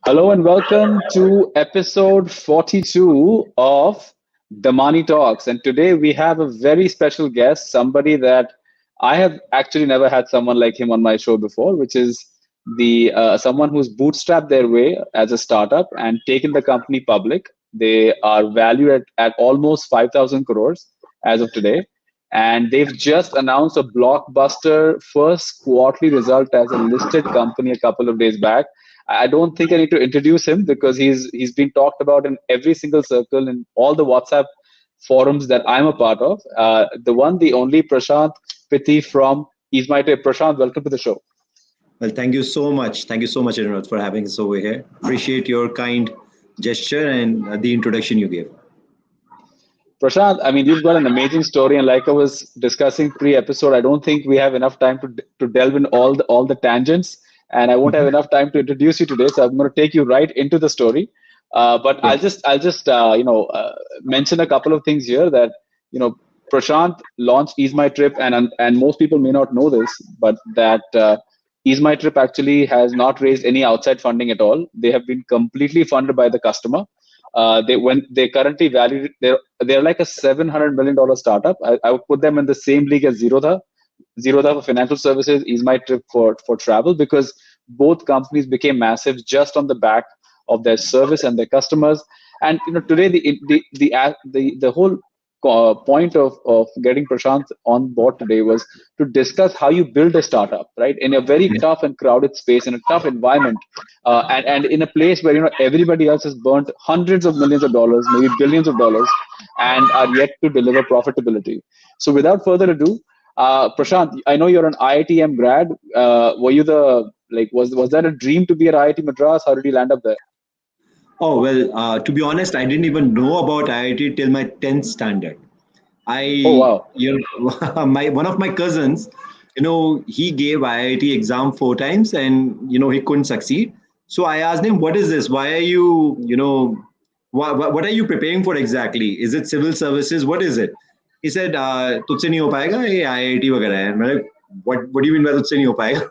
Hello and welcome to episode 42 of the Money Talks. And today we have a very special guest, somebody that I have actually never had someone like him on my show before, which is the someone who's bootstrapped their way as a startup and taken the company public. They are valued at almost 5,000 crores as of today. And they've just announced a blockbuster first quarterly result as a listed company a couple of days back. I don't think I need to introduce him because he's been talked about in every single circle in all the WhatsApp forums that I'm a part of. The one, the only Prashant Pitti from EaseMyTrip. Prashant, welcome to the show. Well, thank you so much. Thank you so much, Anirudh, for having us over here. Appreciate your kind gesture and the introduction you gave. Prashant, I mean, you've got an amazing story, and like I was discussing pre-episode, I don't think we have enough time to delve in all the tangents, and I won't have enough time to introduce you today. So I'm going to take you right into the story. But Yeah. I'll just mention a couple of things here that you know Prashant launched EaseMyTrip, and most people may not know this, but that EaseMyTrip actually has not raised any outside funding at all. They have been completely funded by the customer. They currently valued they're like a $700 million startup. I would put them in the same league as Zerodha for financial services, EaseMyTrip for travel, because both companies became massive just on the back of their service and their customers. And today the whole point of getting Prashant on board today was to discuss how you build a startup, right, in a very Yeah. tough and crowded space, in a tough environment, and in a place where everybody else has burnt hundreds of millions of dollars, maybe billions of dollars, and are yet to deliver profitability. So without further ado, Prashant, I know you're an IITM grad. Were you the like was that a dream to be at IIT Madras? How did you land up there? Oh, well, to be honest, I didn't even know about IIT till my 10th standard. Oh I, wow. my one of my cousins, he gave IIT exam 4 times and, he couldn't succeed. So I asked him, what is this? Why are you, what are you preparing for exactly? Is it civil services? What is it? He said, तुझसे नहीं हो पाएगा ये IIT वगैरह है. मैं like, what do you mean by तुझसे नहीं हो पाएगा?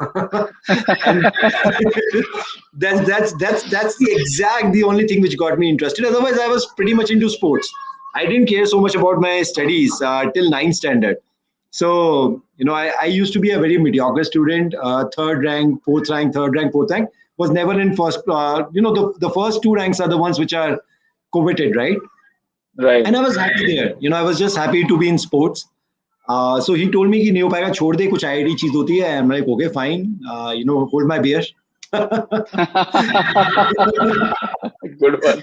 And that's the only thing which got me interested. Otherwise, I was pretty much into sports. I didn't care so much about my studies till ninth standard. So I used to be a very mediocre student. Third rank, fourth rank, third rank, fourth rank was never in first. The first two ranks are the ones which are coveted, right? Right. And I was happy there. I was just happy to be in sports. So he told me कि नहीं हो पाएगा छोड़ दे कुछ IIT चीज होती है. I'm like okay fine. Hold my beer. Good one.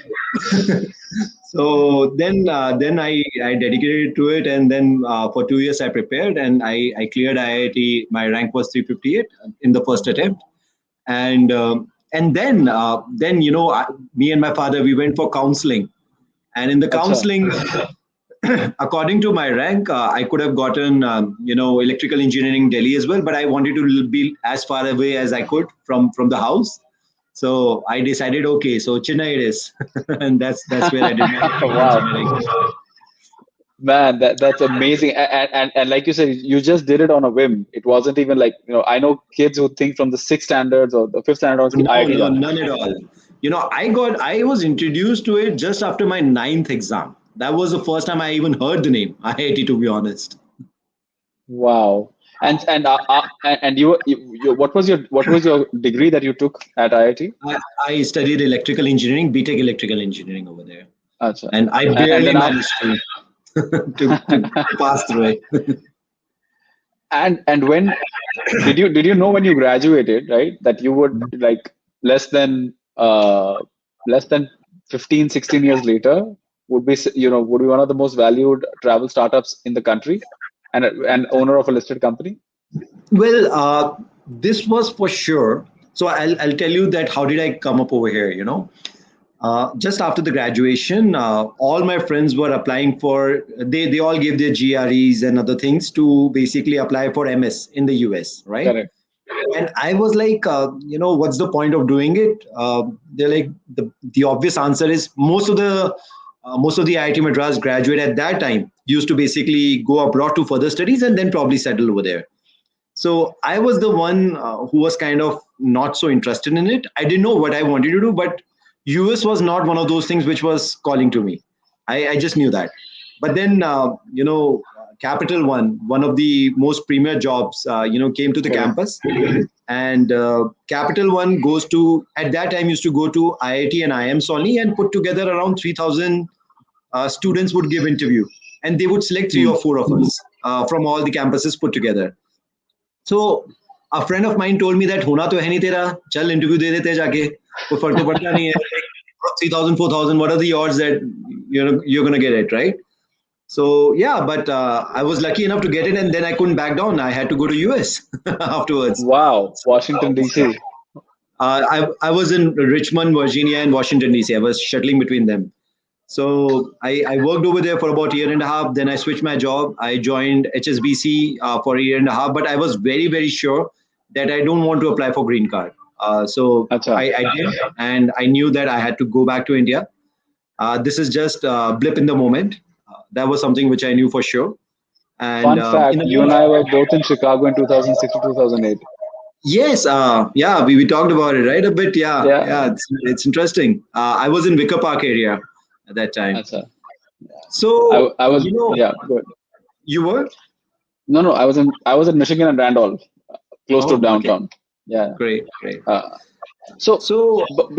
So then I dedicated to it, and then for 2 years I prepared, and I cleared IIT. My rank was 358 in the first attempt, and then me and my father, we went for counseling, and in the Acha. counseling, according to my rank, I could have gotten electrical engineering Delhi as well, but I wanted to be as far away as I could from the house. So I decided, okay, so Chennai it is, and that's where I did my electrical Wow. engineering. Man, that's amazing. And like you said, you just did it on a whim. It wasn't even like, I know kids who think from the sixth standards or the fifth standard onwards, ki No, IIT no, jana hai. none at all. I was introduced to it just after my ninth exam. That was the first time I even heard the name IIT, to be honest. Wow. And what was your degree that you took at IIT? I studied electrical engineering, BTech electrical engineering over there, Acha. and I And barely then managed to to pass through it. and when did you know when you graduated, right, that you would like less than uh less than 15, 16 years later would be one of the most valued travel startups in the country and owner of a listed company? Well, this was for sure. So I'll tell you that how did I come up over here? Just after the graduation, all my friends were applying for. They all gave their GREs and other things to basically apply for MS in the US, right? Correct. And I was like, what's the point of doing it? They're like, the obvious answer is most of the IIT Madras graduate at that time used to basically go abroad to further studies and then probably settle over there. So I was the one who was kind of not so interested in it. I didn't know what I wanted to do, but US was not one of those things which was calling to me. I just knew that. But then, Capital One, one of the most premier jobs, came to the Correct. campus. And Capital One goes to, at that time, used to go to IIT and IIMs only and put together around 3,000 students would give interview. And they would select three Hmm. or four of us from all the campuses put together. So a friend of mine told me that होना तो है नहीं तेरा, चल interview दे देते जाके, कोई फर्क तो पड़ता नहीं है. 3,000, 4,000, what are the odds that you're gonna get it, right? So yeah, but I was lucky enough to get it, and then I couldn't back down. I had to go to US afterwards. Wow, Washington DC. I was in Richmond, Virginia, and Washington DC. I was shuttling between them. So I worked over there for about a year and a half. Then I switched my job. I joined HSBC for a year and a half. But I was very, very sure that I don't want to apply for green card. So Acha. I did, and I knew that I had to go back to India. This is just a blip in the moment. That was something which I knew for sure. And Fun fact, you and I were both in Chicago in 2006 to 2008. yes, yeah, we talked about it, right? A bit, yeah, Yeah. yeah. It's interesting. I was in Wicker Park area at that time. Acha. So I was, yeah, good. you were No, I was in Michigan and Randolph, close to okay, downtown. Yeah. great, great. So, So but,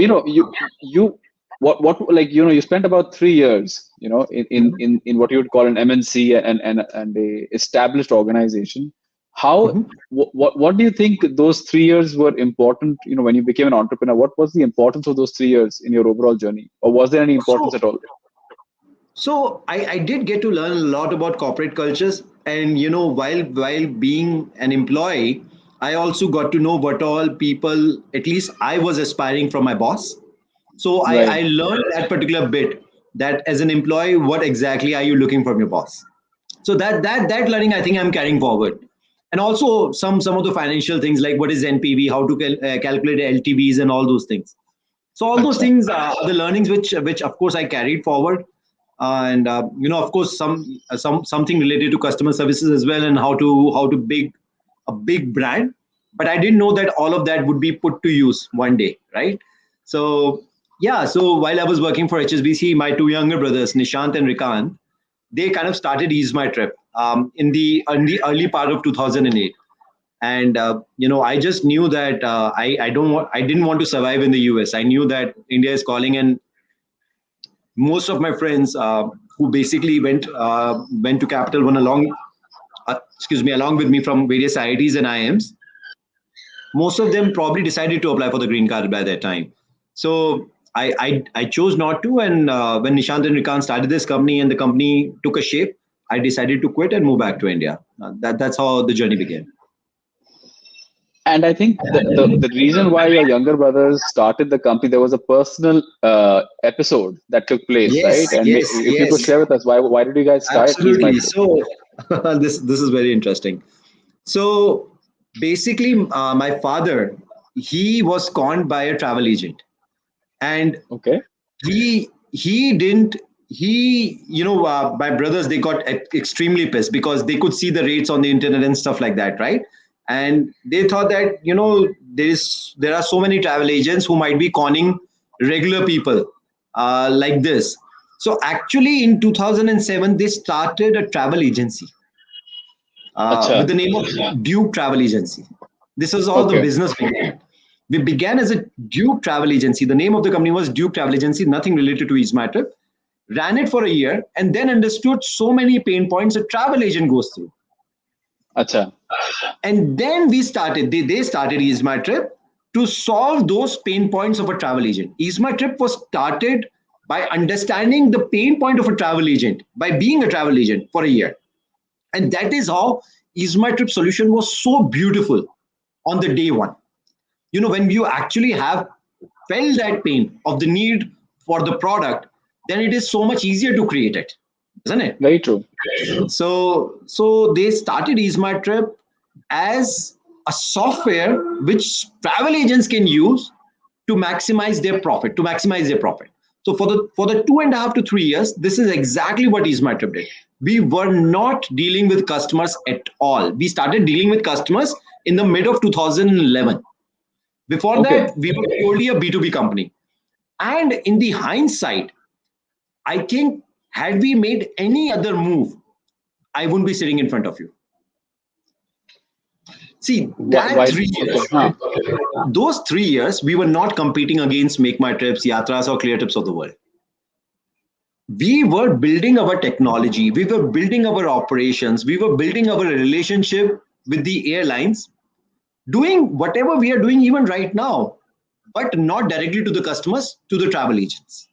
you what like you spent about 3 years, in what you would call an MNC and a established organization. How mhm. what do you think those 3 years were important? When you became an entrepreneur, what was the importance of those 3 years in your overall journey, or was there any importance so at all? I did get to learn a lot about corporate cultures, and while being an employee, I also got to know what all people, at least I was aspiring from my boss. So I Right. learned that particular bit, that as an employee, what exactly are you looking from your boss? So that learning, I think I'm carrying forward. And also some of the financial things, like what is NPV, how to calculate LTVs and all those things. So all those Acha. things are the learnings which of course I carried forward. And of course something related to customer services as well, and how to big a big brand. But I didn't know that all of that would be put to use one day, right? So yeah, so while I was working for HSBC, my two younger brothers, Nishant and Rikant, they kind of started EaseMyTrip in the early part of 2008. And I just knew that I didn't want to survive in the US. I knew that India is calling, and most of my friends who basically went to Capital One along with me from various IITs and IIMs, most of them probably decided to apply for the green card by that time. So I chose not to. And when Nishant and Rikant started this company and the company took a shape, I decided to quit and move back to India. That's how the journey began. And I think the reason why your younger brothers started the company, there was a personal episode that took place, right? Yes, And yes, if you could yes, share with us, why did you guys start Ease My absolutely. Trip? So this is very interesting. So basically, my father, he was conned by a travel agent, and Okay. he didn't he my brothers, they got extremely pissed because they could see the rates on the internet and stuff like that, right? And they thought that there are so many travel agents who might be conning regular people like this. So actually in 2007 they started a travel agency with Acha. the name of Duke Travel Agency. This was all the Okay. business began. We began as a Duke Travel Agency. The name of the company was Duke Travel Agency, nothing related to EaseMyTrip. Ran it for a year and then understood so many pain points a travel agent goes through. Acha. And then they started EaseMyTrip to solve those pain points of a travel agent. EaseMyTrip was started by understanding the pain point of a travel agent, by being a travel agent for a year. And that is how EaseMyTrip solution was so beautiful on the day one. When you actually have felt that pain of the need for the product, then it is so much easier to create it, isn't it? Very true. So they started EaseMyTrip as a software which travel agents can use to maximize their profit. So for the 2.5 to 3 years, this is exactly what EaseMyTrip did. We were not dealing with customers at all. We started dealing with customers in the mid of 2011. Before Okay. that, we were purely a B2B company. And in the hindsight, I think had we made any other move, I wouldn't be sitting in front of you. See, that Why? 3 years, Okay. Huh. those 3 years, we were not competing against Make My Trips, Yatras, or Clear Trips of the world. We were building our technology, we were building our operations, we were building our relationship with the airlines, doing whatever we are doing even right now, but not directly to the customers, to the travel agents.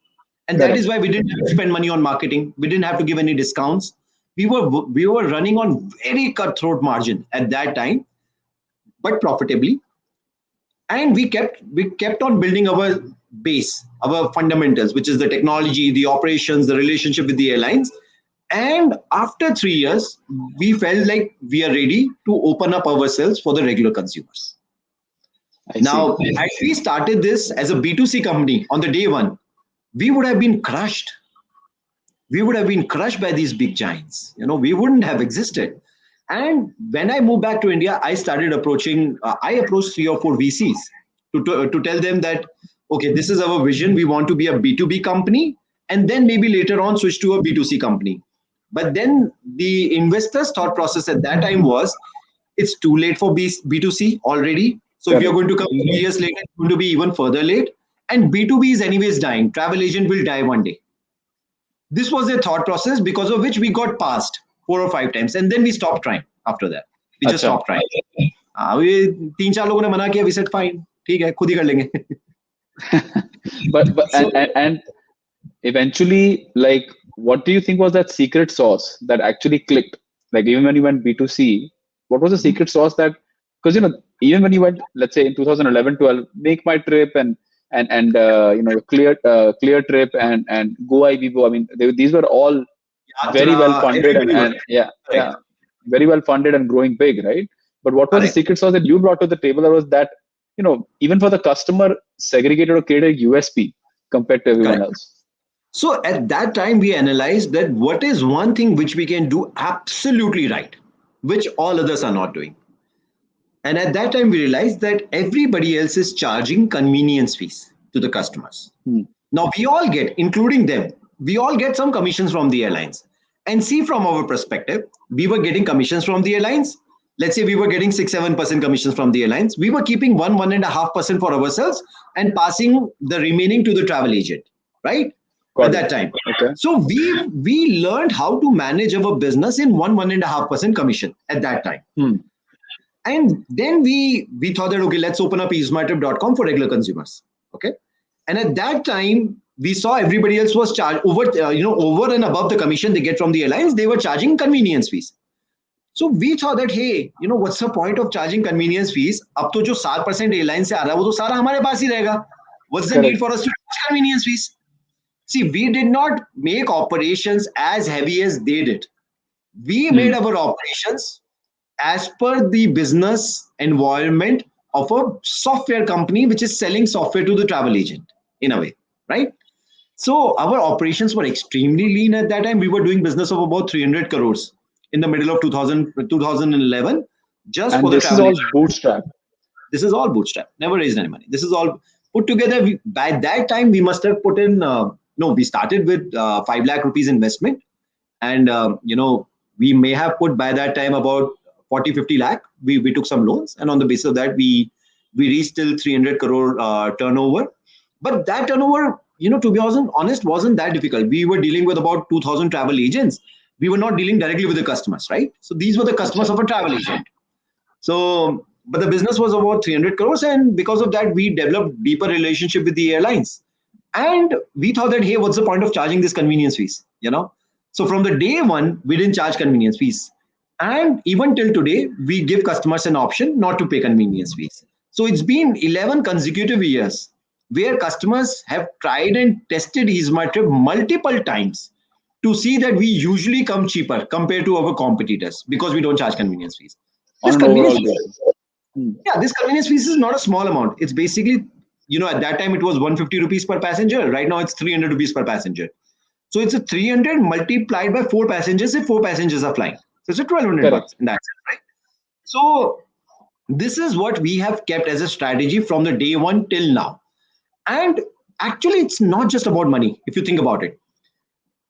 And that is Correct. why we didn't have to spend money on marketing. We didn't have to give any discounts. We were running on very cutthroat margin at that time, but profitably. And we kept on building our base, our fundamentals, which is the technology, the operations, the relationship with the airlines. And after 3 years, we felt like we are ready to open up ourselves for the regular consumers. I see. Now, had we started this as a B2C company on the day one, we would have been crushed. We would have been crushed by these big giants. We wouldn't have existed. And when I moved back to India, I approached 3 or 4 VCs to tell them that, okay, this is our vision. We want to be a B2B company, and then maybe later on switch to a B2C company. But then the investors' thought process at that time was, it's too late for B2C already. So if you're Correct. going to come 3 years later, it's going to be even further late. And B2B is anyways dying. Travel agent will die one day. This was their thought process, because of which we got passed 4 or 5 times, and then we stopped trying. After that, we just Acha. stopped trying. ये 3 4 लोगों ने मना किया, we said fine, ठीक है, खुद ही कर लेंगे. but So and eventually, like, what do you think was that secret sauce that actually clicked? Like, even when you went B2C, what was the secret sauce that, because even when you went, let's say in 2011 12, Make My Trip and clear trip and Go Vivo, I mean, these were all very well Yatra, funded everybody and was yeah, correct, very well funded and growing big, right? But what was the correct, secret sauce that you brought to the table that was that, even for the customer, segregated or created a USP compared to everyone correct. else? So at that time, we analyzed that what is one thing which we can do absolutely right, which all others are not doing. And at that time, we realized that everybody else is charging convenience fees to the customers. Hmm. Now, we all get, including them, we all get some commissions from the airlines. And see, from our perspective, we were getting commissions from the airlines. Let's say we were getting 6 7% commissions from the airlines. We were keeping 1.5% for ourselves and passing the remaining to the travel agent, right? At Got it. that time. Okay. So we learned how to manage our business in 1.5% commission at that time. Hmm. And then we thought that, okay, let's open up EaseMyTrip.com for regular consumers. Okay. And at that time, we saw everybody else was charged over and above the commission they get from the airlines, they were charging convenience fees. So we thought that, hey, what's the point of charging convenience fees? Ab to jo 7% airline se aa raha, wo to sara hamare paas hi rahega. What's the need Correct. for us to charge convenience fees? See, we did not make operations as heavy as they did. We made Hmm. our operations as per the business environment of a software company which is selling software to the travel agent in a way, right? So our operations were extremely lean at that time. We were doing business of about 300 crores in the middle of 2011, just And for the this is travel all agent. bootstrap. This is all bootstrap, never raised any money. This is all put together. By that time, we must have put in, no, we started with 5 lakh rupees investment. And, we may have put by that time about 40 50 lakh. We took some loans. And on the basis of that, we reached till 300 crore turnover. But that turnover, to be honest, wasn't that difficult. We were dealing with about 2,000 travel agents. We were not dealing directly with the customers, right? So these were the customers Acha. of a travel agent. So, but the business was about 300 crores. And because of that, we developed deeper relationship with the airlines. And we thought that, hey, what's the point of charging these convenience fees? So from the day one, we didn't charge convenience fees. And even till today, we give customers an option not to pay convenience fees. So it's been 11 consecutive years where customers have tried and tested EaseMyTrip multiple times to see that we usually come cheaper compared to our competitors because we don't charge convenience fees. On This an convenience overall fees, basis. Hmm. yeah, this convenience fees is not a small amount. It's basically, at that time it was 150 rupees per passenger. Right now it's 300 rupees per passenger. So it's a 300 multiplied by 4 passengers if 4 passengers are flying. So it's a 1,200 bucks Correct. in that sense, right? So This is what we have kept as a strategy from the day one till now. And actually, it's not just about money, if you think about it.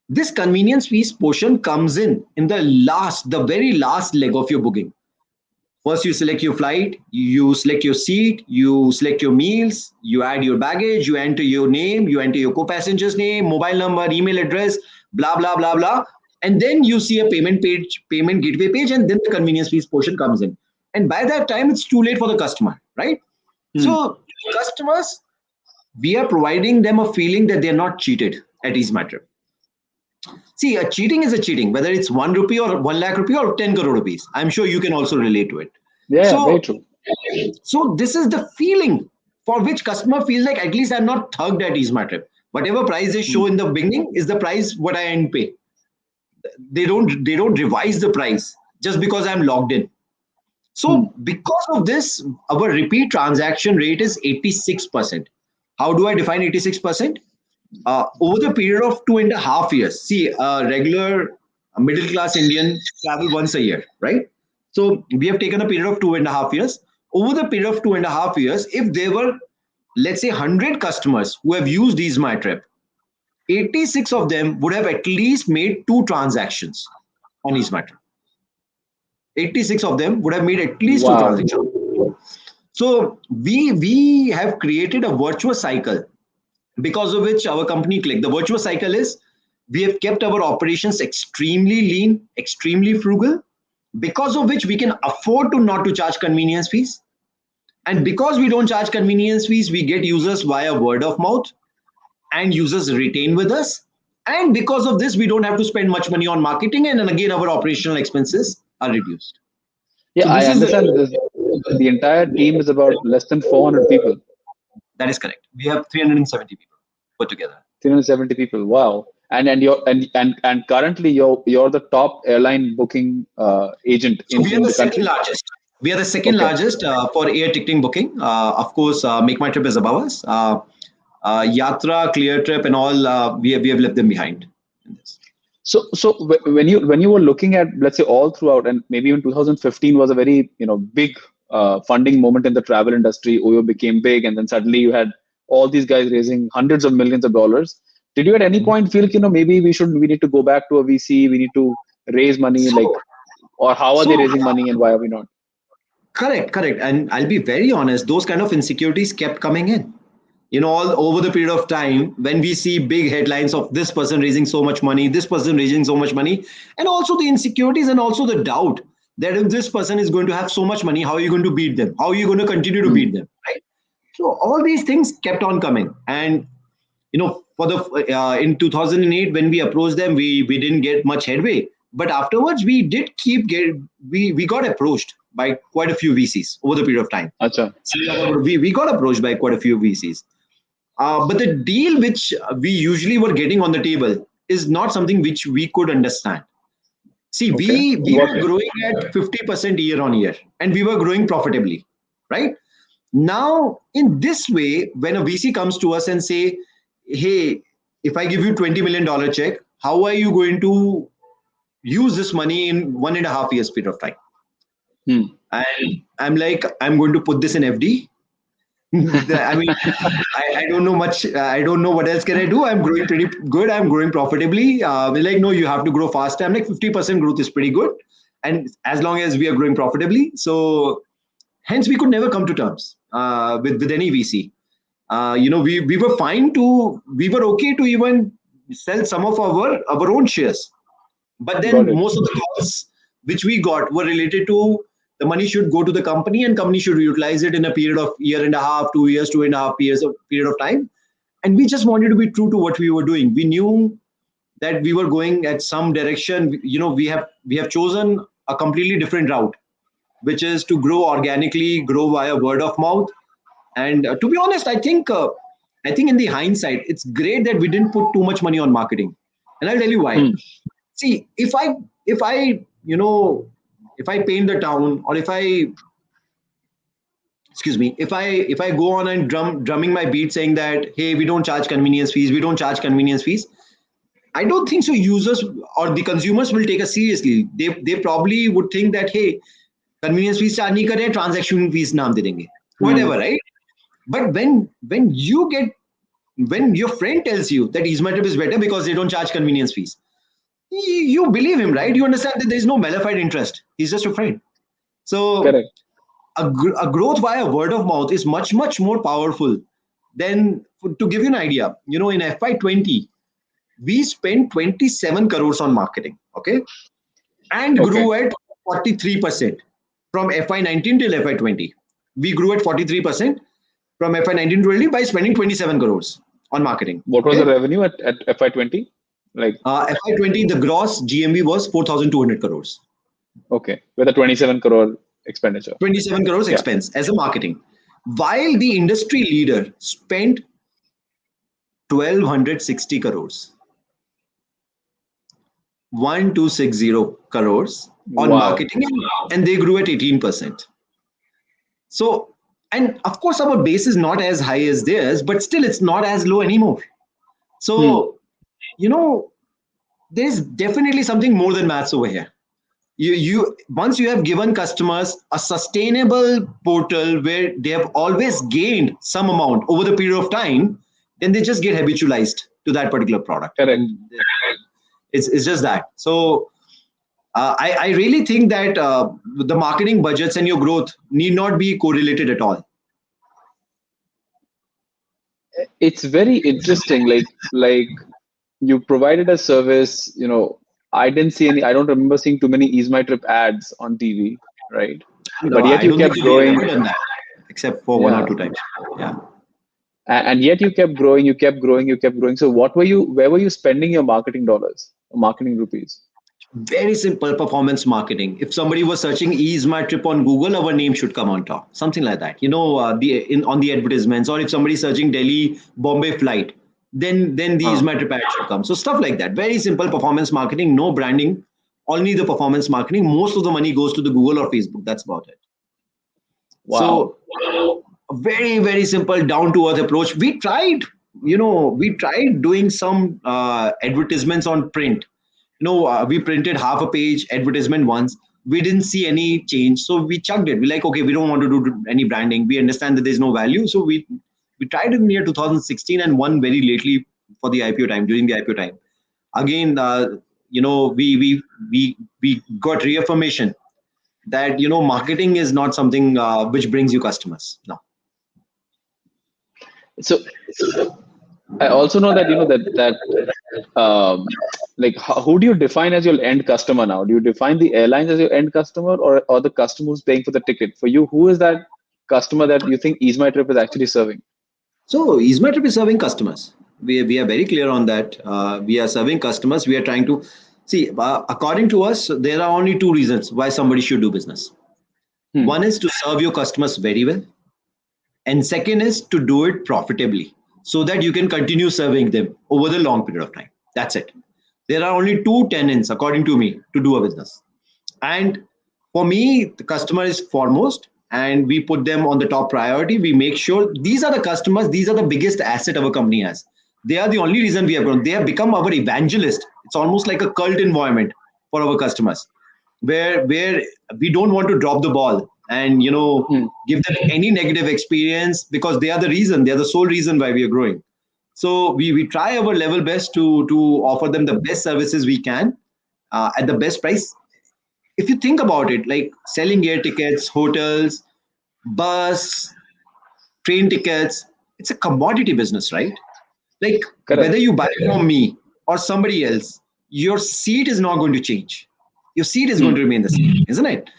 This convenience fees portion comes in the very last leg of your booking. First, you select your flight, you select your seat, you select your meals, you add your baggage, you enter your name, you enter your co-passenger's name, mobile number, email address, blah, blah, blah, blah. And then you see a payment page, payment gateway page, and then the convenience fees portion comes in. And by that time, it's too late for the customer, right? Hmm. So customers, we are providing them a feeling that they're not cheated at EaseMyTrip. See, a cheating is a cheating, whether it's 1 rupee or 1 lakh rupee or 10 crore rupees. I'm sure you can also relate to it. Yeah, very So, true. so this is the feeling for which customer feels like at least I'm not thugged at EaseMyTrip. Whatever price they show Hmm. in the beginning is the price what I end pay. They don't revise the price just because I'm logged in. Hmm. So because of this, our repeat transaction rate is 86%. How do I define 86%? Over the period of 2.5 years. See, a regular middle class Indian travel once a year, right? So we have taken a period of 2.5 years. Over the period of 2.5 years, if there were, let's say, 100 customers who have used EaseMyTrip, 86 of them would have at least made two transactions on EaseMyTrip. 86 of them would have made at least two Wow. transactions. So we have created a virtuous cycle because of which our company click. The virtuous cycle is we have kept our operations extremely lean, extremely frugal, because of which we can afford to not to charge convenience fees. And because we don't charge convenience fees, we get users via word of mouth and users retain with us. And because of this, we don't have to spend much money on marketing. And then again, our operational expenses are reduced. Yeah, So I this is understand this. The entire team is about less than 400 people, that is correct. We have 370 people put together. 370 people. Wow. And currently you're the top airline booking agent So we are in the the second country. largest. We are the second Okay. largest for air ticketing booking. Of course, Make My Trip is above us. Yatra, Clear Trip, and all we have left them behind in this. When you were looking at, let's say, all throughout, and maybe even 2015 was a very big funding moment in the travel industry. Oyo became big, and then suddenly you had all these guys raising hundreds of millions of dollars. Did you at any Mhm. point feel maybe we need to go back to a VC, we need to raise money, like, So, or how are they so raising money and why are we not? correct. And I'll be very honest, those kind of insecurities kept coming in. All over the period of time, when we see big headlines of this person raising so much money, this person raising so much money, and also the insecurities and also the doubt that if this person is going to have so much money, how are you going to beat them? How are you going to continue to Hmm. beat them? Right? So all these things kept on coming. And for the in 2008 when we approached them, we didn't get much headway. But afterwards, we did we got approached by quite a few VCs over the period of time. Acha. We got approached by quite a few VCs. But the deal which we usually were getting on the table is not something which we could understand. See, Okay. we In what were way? growing at 50% year on year, and we were growing profitably, right? Now, in this way, when a VC comes to us and say, "Hey, if I give you $20 million check, how are you going to use this money in 1.5 years period of time?" Hmm. And I'm like, "I'm going to put this in FD." I mean, I don't know much. I don't know what else can I do. I'm growing pretty good. I'm growing profitably. We're like, no, you have to grow faster. I'm like, 50% growth is pretty good. And as long as we are growing profitably. So hence we could never come to terms with any VC. We were we were okay to even sell some of our own shares. But Got then it. most of the calls which we got were related to the money should go to the company and company should utilize it in a period of year and a half, 2 years, 2.5 years of period of time. And we just wanted to be true to what we were doing. We knew that we were going at some direction. We have chosen a completely different route, which is to grow organically, grow via word of mouth. And to be honest, I think in the hindsight, it's great that we didn't put too much money on marketing. And I'll tell you why. Hmm. See, if I if I paint the town, or if I excuse me, if I go on and drumming my beat saying that, hey, we don't charge convenience fees, we don't charge convenience fees, I don't think so users or the consumers will take us seriously. They probably would think that, hey, Convenience fees charge नहीं कर रहे हैं, transaction fees नाम दे देंगे, whatever, right? But when your friend tells you that EaseMyTrip is better because they don't charge convenience fees, you believe him, right? You understand that there is no malified interest. He's just a friend. So Correct. a growth via word of mouth is much, much more powerful than, to give you an idea, in FY20, we spent 27 crores on marketing, okay? And Okay. grew at 43% from FY19 till FY20. We grew at 43% from FY19 to 20 by spending 27 crores on marketing. What was Okay? the revenue at FY20? Like, FY20, the gross GMV was 4,200 crores. okay, with a 27 crore expenditure. 27 crores Yeah. expense as a marketing. While the industry leader spent 1,260 crores. 1,260 crores on Wow. marketing, and they grew at 18%. So, and of course, our base is not as high as theirs, but still it's not as low anymore. So, there's definitely something more than maths over here. You once you have given customers a sustainable portal where they have always gained some amount over the period of time, then they just get habitualized to that particular product. Correct. And it's just that. So I really think that the marketing budgets and your growth need not be correlated at all. It's very interesting. Like you provided a service, I didn't see any, I don't remember seeing too many EaseMyTrip ads on TV, right? No, But yet I you don't think kept so. We've growing. ever done that, except for one Yeah. or two times. Yeah. And yet you kept growing, you kept growing, you kept growing. So where were you spending your marketing dollars, or marketing rupees? Very simple performance marketing. If somebody was searching EaseMyTrip on Google, our name should come on top. Something like that. On the advertisements, or if somebody's searching Delhi Bombay flight, then the EaseMyTrip ad should come. So stuff like that. Very simple performance marketing, no branding, only the performance marketing. Most of the money goes to the Google or Facebook. That's about it. Wow. So a very, very simple down to earth approach. We tried doing some advertisements on print. We printed half a page advertisement once. We didn't see any change, so we chucked it. We're like, okay, we don't want to do any branding. We understand that there's no value, so we tried in the year 2016 and won very lately for the IPO time. During the IPO time, again, we got reaffirmation that marketing is not something which brings you customers. No. So I also know that like who do you define as your end customer now? Do you define the airlines as your end customer, or the customer who's paying for the ticket? For you, who is that customer that you think EaseMyTrip is actually serving? So EaseMyTrip is serving customers. We are very clear on that. We are serving customers. We are trying to see. According to us, there are only two reasons why somebody should do business. One is to serve your customers very well, and second is to do it profitably, so that you can continue serving them over the long period of time. That's it. There are only two tenets, according to me, to do a business. And for me, the customer is foremost, and we put them on the top priority. We make sure these are the customers, these are the biggest asset our company has. They are the only reason we have grown. They have become our evangelist. It's almost like a cult environment for our customers, where we don't want to drop the ball and give them any negative experience, because they are the reason, they are the sole reason why we are growing. So we try our level best to offer them the best services we can at the best price. If you think about it, like selling air tickets, hotels, bus, train tickets, it's a commodity business, right? Like Correct. whether you buy from me or somebody else, your seat is not going to change. Your seat is going to remain the same, isn't it?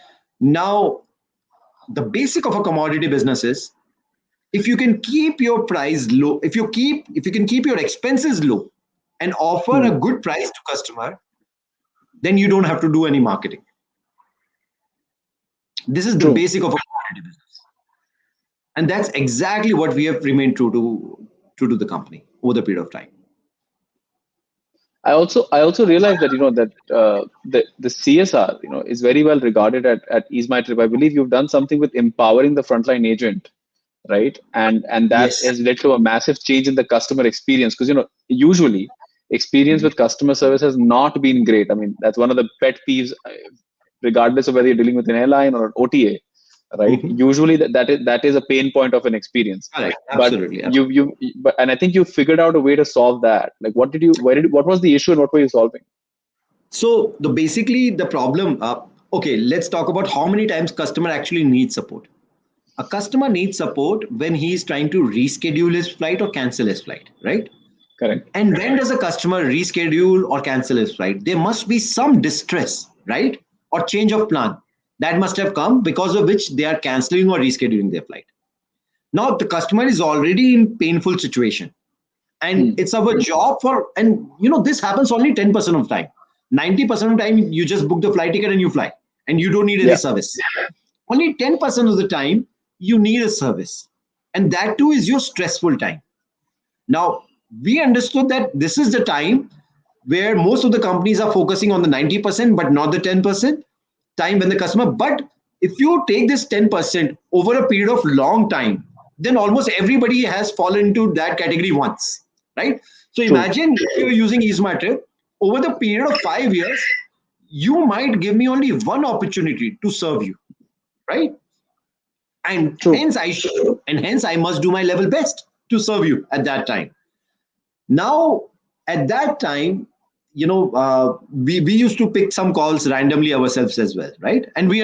Now, the basic of a commodity business is, if you can keep your price low, if you can keep your expenses low and offer a good price to customer, then you don't have to do any marketing. This is the basic of a commodity business. And that's exactly what we have remained true to the company over the period of time. I also realized that the CSR is very well regarded at EaseMyTrip. I believe you've done something with empowering the frontline agent, right? And that Yes. has led to a massive change in the customer experience, because usually experience with customer service has not been great. I mean, that's one of the pet peeves regardless of whether you're dealing with an airline or an OTA, right? Mhm. Usually that is a pain point of an experience. Correct. But Absolutely. and I think you figured out a way to solve that. Like, what was the issue and what were you solving? So basically the problem. Okay, let's talk about how many times customer actually needs support. A customer needs support when he is trying to reschedule his flight or cancel his flight, right? Correct. And when does a customer reschedule or cancel his flight? There must be some distress, right? Or change of plan that must have come because of which they are canceling or rescheduling their flight. Now the customer is already in painful situation, and Hmm. it's our job for, and this happens only 10% of time. 90% of time you just book the flight ticket and you fly, and you don't need any Yeah. service. Only 10% of the time you need a service, and that too is your stressful time. Now, we understood that this is the time where most of the companies are focusing on the 90%, but not the 10% time when the customer. But if you take this 10% over a period of long time, then almost everybody has fallen into that category once, right? So True. imagine if you're using EaseMyTrip over the period of 5 years, you might give me only one opportunity to serve you, right? And True. hence I must do my level best to serve you at that time. Now, at that time, we used to pick some calls randomly ourselves as well, right? And we,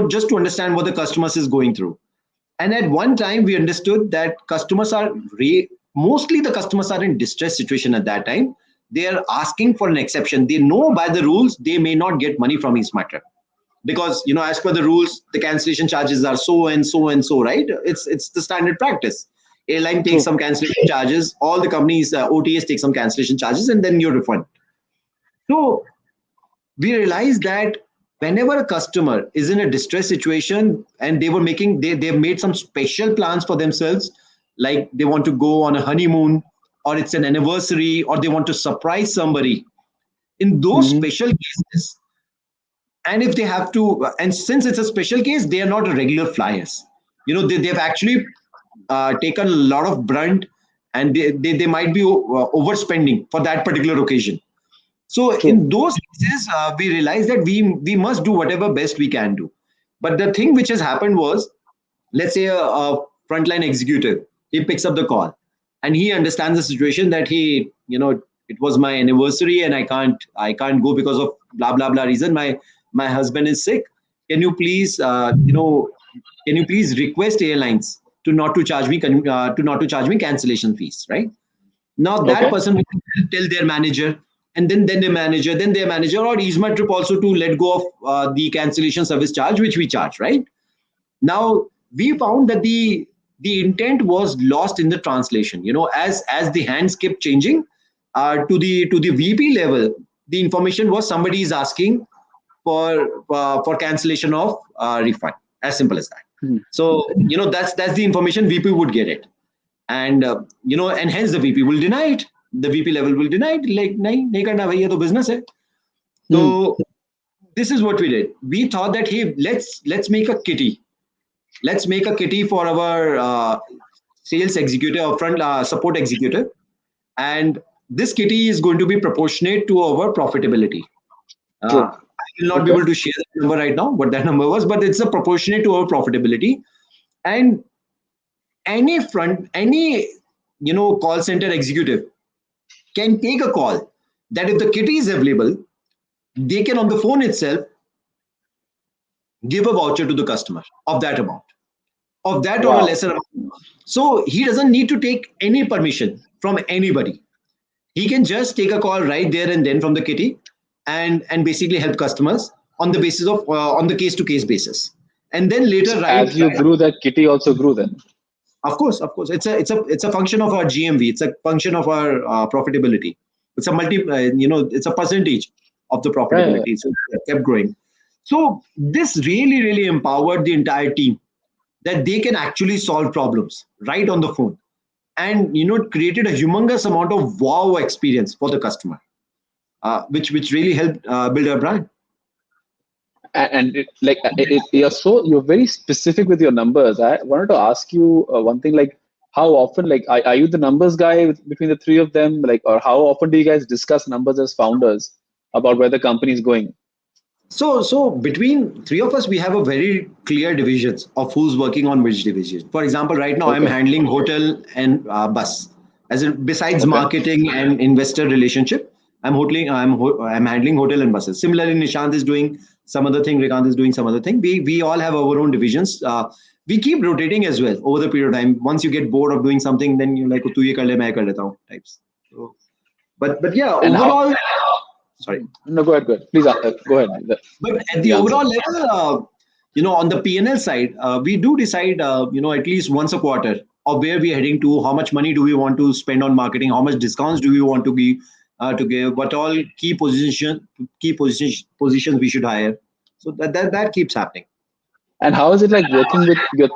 just to understand what the customers is going through. And at one time, we understood that mostly the customers are in distress situation at that time. They are asking for an exception. They know by the rules they may not get money from EaseMyTrip because as per the rules, the cancellation charges are so and so and so, right? It's the standard practice. Airline takes True. some cancellation charges, all the companies, OTAs take some cancellation charges, and then you refund. So we realized that whenever a customer is in a distress situation and they've made some special plans for themselves, like they want to go on a honeymoon, or it's an anniversary, or they want to surprise somebody, in those Hmm. special cases, and if they have to, and since it's a special case, they are not regular flyers. They've actually taken a lot of brunt, and they might be overspending for that particular occasion. So True. in those cases, we realized that we must do whatever best we can do. But the thing which has happened was, let's say a frontline executive, he picks up the call, and he understands the situation that it was my anniversary and I can't go because of blah blah blah reason. My husband is sick. Can you please can you please request airlines to not to charge me cancellation fees, right? Now that Okay. person will tell their manager, and then their manager, or EaseMyTrip also to let go of the cancellation service charge which we charge, right? Now we found that the intent was lost in the translation. As the hands kept changing to the VP level, the information was somebody is asking for cancellation of refund. As simple as that. Hmm. So that's the information VP would get it, and and hence the VP will deny it. The VP level will deny it, like nahi karna bhai, ye to business hai. Hmm. So this is what we did. We thought that, hey, let's make a kitty. Let's make a kitty for our sales executive or front support executive, and this kitty is going to be proportionate to our profitability. True. I will not be Okay. able to share that number right now, what that number was, but it's a proportionate to our profitability. And any call center executive can take a call that if the kitty is available, they can on the phone itself give a voucher to the customer of that amount, of that or a Wow. lesser amount. So he doesn't need to take any permission from anybody. He can just take a call right there and then from the kitty, and basically help customers on the basis of on the case to case basis, and then later So right. as you grew, that kitty also grew then. Of course, it's a function of our GMV. It's a function of our profitability. It's a it's a percentage of the Yeah, yeah, yeah. profitability. So it kept growing. So this really empowered the entire team that they can actually solve problems right on the phone, and it created a humongous amount of wow experience for the customer, which really helped build our brand. And you're very specific with your numbers. I wanted to ask you one thing, like how often, like are you the numbers guy between the three of them, like, or how often do you guys discuss numbers as founders about where the company is going? So between three of us, we have a very clear divisions of who's working on which division. For example, right now I'm Okay. handling hotel and bus. As in, besides Okay. marketing and investor relationship, I'm handling hotel and buses. Similarly, Nishant is doing some other thing. Rekant is doing some other thing. We all have our own divisions. We keep rotating as well over the period of time. Once you get bored of doing something, then you're like, "Tu ye kar le, main kar leta hu," types. So, but yeah, And how? overall, sorry. No, go ahead. Go ahead. Please go ahead. But at the The answer. overall level, on the P&L side, we do decide, at least once a quarter of where we are heading to, how much money do we want to spend on marketing, how much discounts do we want to give, what all positions we should hire. So that keeps happening. And how is it like working with your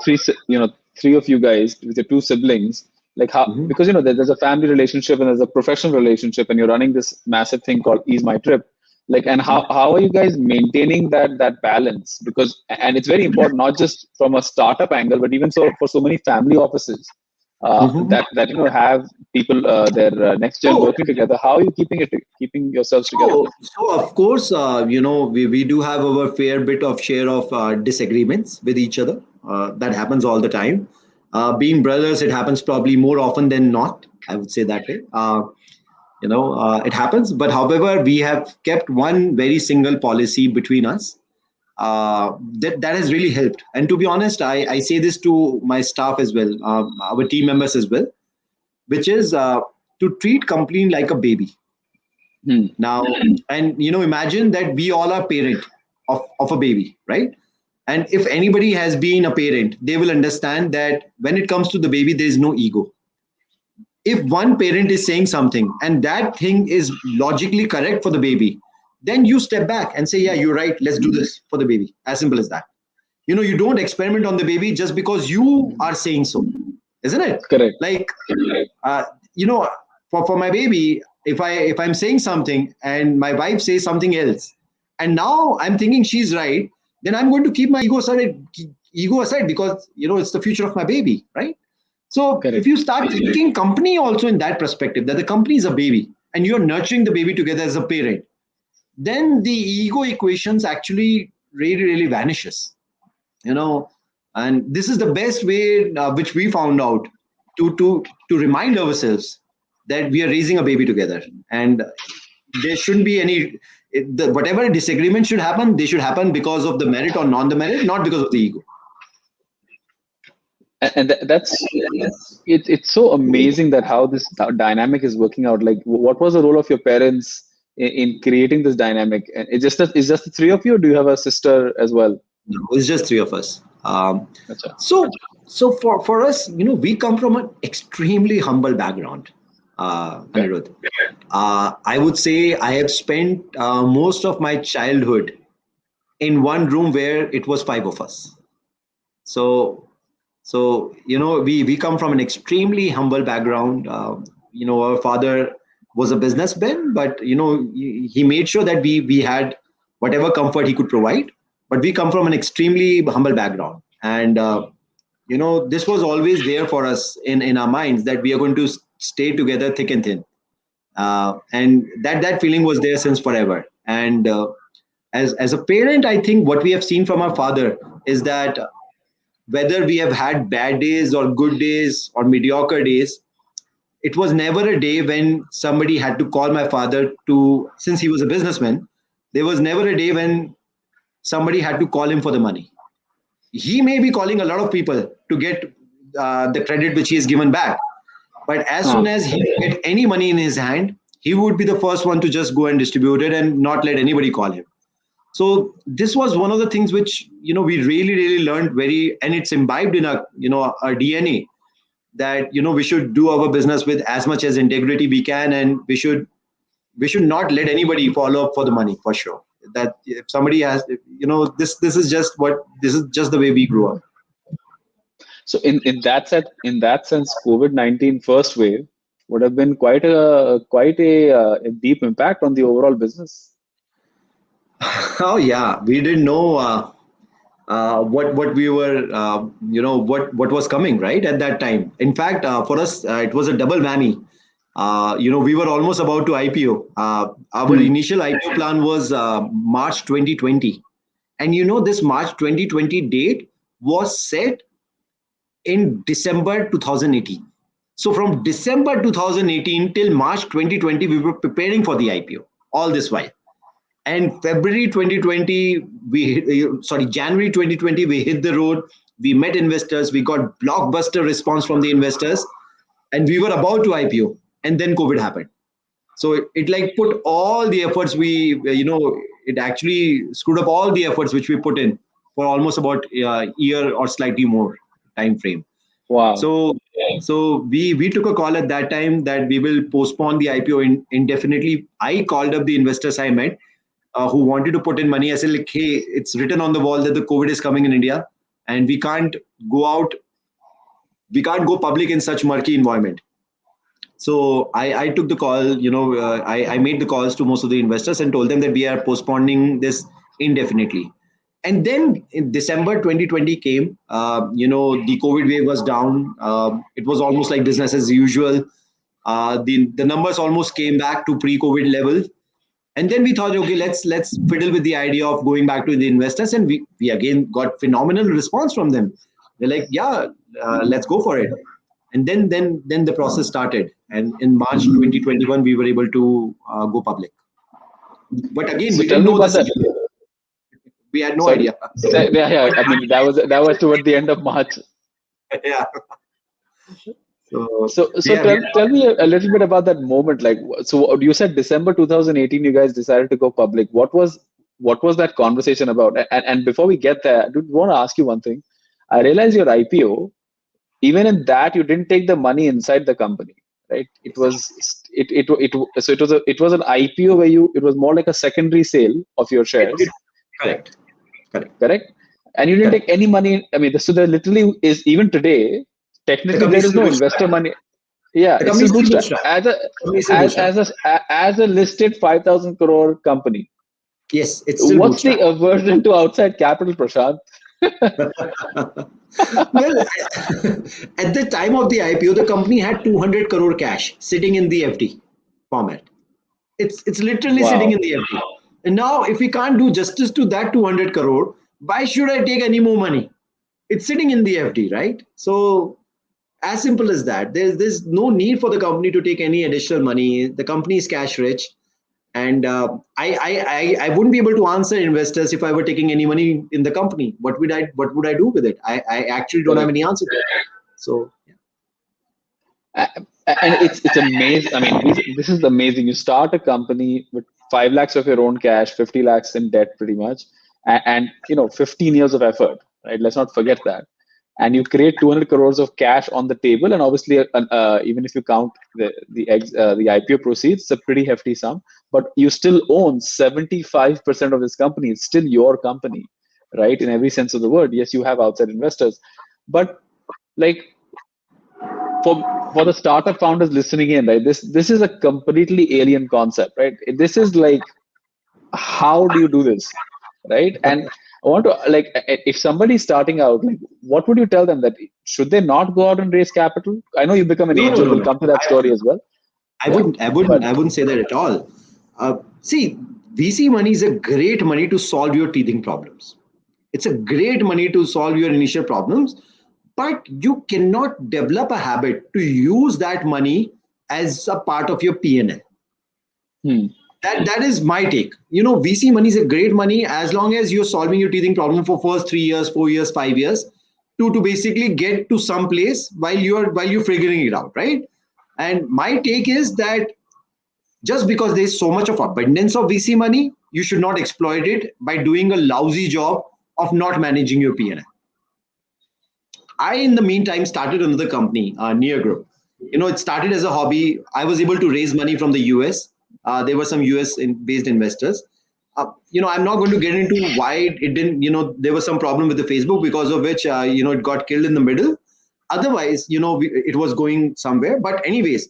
three of you guys, with your two siblings? Like how, Mhm. because there's a family relationship and there's a professional relationship, and you're running this massive thing called EaseMyTrip. Like, and how are you guys maintaining that balance? Because, and it's very important, not just from a startup angle, but even so for so many family offices Mhm. that have people their next gen So, working together. How are you keeping yourselves together? so of course, we do have our fair bit of share of disagreements with each other. That happens all the time. Being brothers, it happens probably more often than not. I would say that way. It happens. But however, we have kept one very single policy between us that has really helped. And to be honest, I say this to my staff as well, our team members as well, which is to treat company like a baby. Hmm. Now, and imagine that we all are parent of a baby, right? And if anybody has been a parent, they will understand that when it comes to the baby, there is no ego. If one parent is saying something and that thing is logically correct for the baby, then you step back and say, yeah, you're right, let's do this for the baby. As simple as that. You don't experiment on the baby just because you are saying so, isn't it? Correct. Like, uh, you know for my baby, if I'm saying something and my wife says something else, and now I'm thinking she's right, then I'm going to keep my ego aside because it's the future of my baby, right? So if Correct. you start thinking company also in that perspective, that the company is a baby and you're nurturing the baby together as a parent, then the ego equations actually really really vanishes, you know and this is the best way, which we found out, to remind ourselves that we are raising a baby together, and there shouldn't be whatever disagreement should happen, they should happen because of the merit or non the merit, not because of the ego. And that's it's so amazing that how this dynamic is working out. Like, what was the role of your parents in creating this dynamic? And it's just the three of you, or do you have a sister as well? No, it's just three of us. Acha. So for us, we come from an extremely humble background, Okay. Anirudh. I would say I have spent most of my childhood in one room where it was five of us. So, we come from an extremely humble background. Our father was a businessman, but he made sure that we had whatever comfort he could provide. But we come from an extremely humble background, and this was always there for us in our minds that we are going to stay together thick and thin, and that feeling was there since forever. And as a parent, I think what we have seen from our father is that whether we have had bad days or good days or mediocre days, it was never a day when somebody had to call my father to, since he was a businessman, there was never a day when somebody had to call him for the money. He may be calling a lot of people to get the credit which he has given back, but as soon Huh. as he get any money in his hand, he would be the first one to just go and distribute it and not let anybody call him. So this was one of the things which we really really learned very, and it's imbibed in our DNA, that we should do our business with as much as integrity we can, and we should not let anybody follow up for the money, for sure. That if somebody has, this is just the way we grew up. So in that sense, COVID-19 first wave would have been quite a deep impact on the overall business. Oh yeah, we didn't know what we were, what was coming right at that time. In fact, for us, it was a double whammy. We were almost about to IPO. Our Hmm. initial IPO plan was March 2020. And this March 2020 date was set in December 2018. So from December 2018 till March 2020, we were preparing for the IPO all this while. And February 2020, January 2020, we hit the road. We met investors. We got blockbuster response from the investors, and we were about to IPO. And then COVID happened. So it like put all the efforts it actually screwed up all the efforts which we put in for almost about a year or slightly more time frame. Wow. So we took a call at that time that we will postpone the IPO indefinitely. I called up the investors I met who wanted to put in money. I said, like, hey, it's written on the wall that the COVID is coming in India, and we can't go out, we can't go public in such murky environment. So I took the call. I made the calls to most of the investors and told them that we are postponing this indefinitely. And then in December 2020 came. The COVID wave was down. It was almost like business as usual. The numbers almost came back to pre-COVID level. And then we thought, okay, let's fiddle with the idea of going back to the investors, and we again got phenomenal response from them. They're like, yeah, let's go for it. And then the process started, and in March 2021 we were able to go public. But again, So we tell didn't me know the about that. scenario. We had no Sorry. idea. Yeah, yeah. I mean, that was toward the end of March. Yeah. So So we tell me a little bit about that moment. Like, so you said December 2018, you guys decided to go public. What was that conversation about? And before we get there, I do want to ask you one thing. I realize your IPO, even in that, you didn't take the money inside the company, right? It yes, was so it was an IPO where it was more like a secondary sale of your it shares, correct, correct, correct? And you didn't correct. take any money. I mean, so there literally is, even today, The technically company there is is still no investor bootstrapped. money. Yeah, The it's company still is still bootstrap bootstrapped. as a The company is still as bootstrapped. as as a listed 5,000 crore company. Yes, it's still What's the bootstrapped. aversion to outside capital, Prashant? Well, at the time of the IPO, the company had 200 crore cash sitting in the FD format. It's literally sitting in Wow. the FD. And now, if we can't do justice to that 200 crore, why should I take any more money? It's sitting in the FD, right? So, as simple as that. There's no need for the company to take any additional money. The company is cash rich, and I wouldn't be able to answer investors if I were taking any money in the company. What would I do with it? I actually don't have Correct. any answer to it. So And it's amazing. I mean, this is amazing. You start a company with 5 lakhs of your own cash, 50 lakhs in debt, pretty much, and 15 years of effort, right? Let's not forget that. And you create 200 crores of cash on the table, and obviously, even if you count the IPO proceeds, it's a pretty hefty sum. But you still own 75% of this company. It's still your company, right? In every sense of the word. Yes, you have outside investors, but like for the startup founders listening in, right? This is a completely alien concept, right? This is like, how do you do this, right? And I want to, like, if somebody's starting out, like, what would you tell them, that should they not go out and raise capital? I know you become an no, no, angel. no, We'll no. come to that story as well. I Yeah, wouldn't, I wouldn't, but I wouldn't say that at all. See, VC money is a great money to solve your teething problems. It's a great money to solve your initial problems, but you cannot develop a habit to use that money as a part of your P&L. hmm, That is my take. VC money is a great money as long as you're solving your teething problem for first 3 years, 4 years, 5 years, to basically get to some place while you're figuring it out, right? And my take is that just because there's so much of abundance of VC money, you should not exploit it by doing a lousy job of not managing your P&L. I, in the meantime, started another company, Near Group. It started as a hobby. I was able to raise money from the US. There were some US based investors. I'm not going to get into why it didn't, there was some problem with the Facebook because of which, it got killed in the middle. Otherwise, it was going somewhere. But anyways,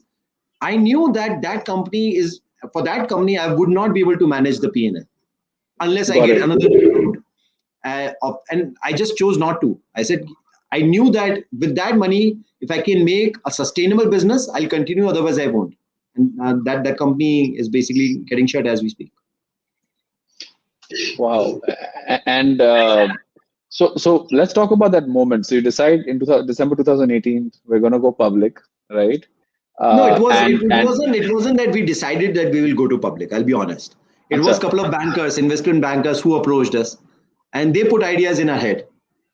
I knew that company is, for that company, I would not be able to manage the P&L unless I got get it. another route. And I just chose not to. I said, I knew that with that money, if I can make a sustainable business, I'll continue. Otherwise, I won't. and that company is basically getting shut as we speak. Wow. And so let's talk about that moment. So you decide in December 2018 we're going to go public, right? No, it was it, And it wasn't it wasn't that we decided that we will go to public. I'll be honest. It was a Acha. couple of bankers, investment bankers, who approached us, and they put ideas in our head,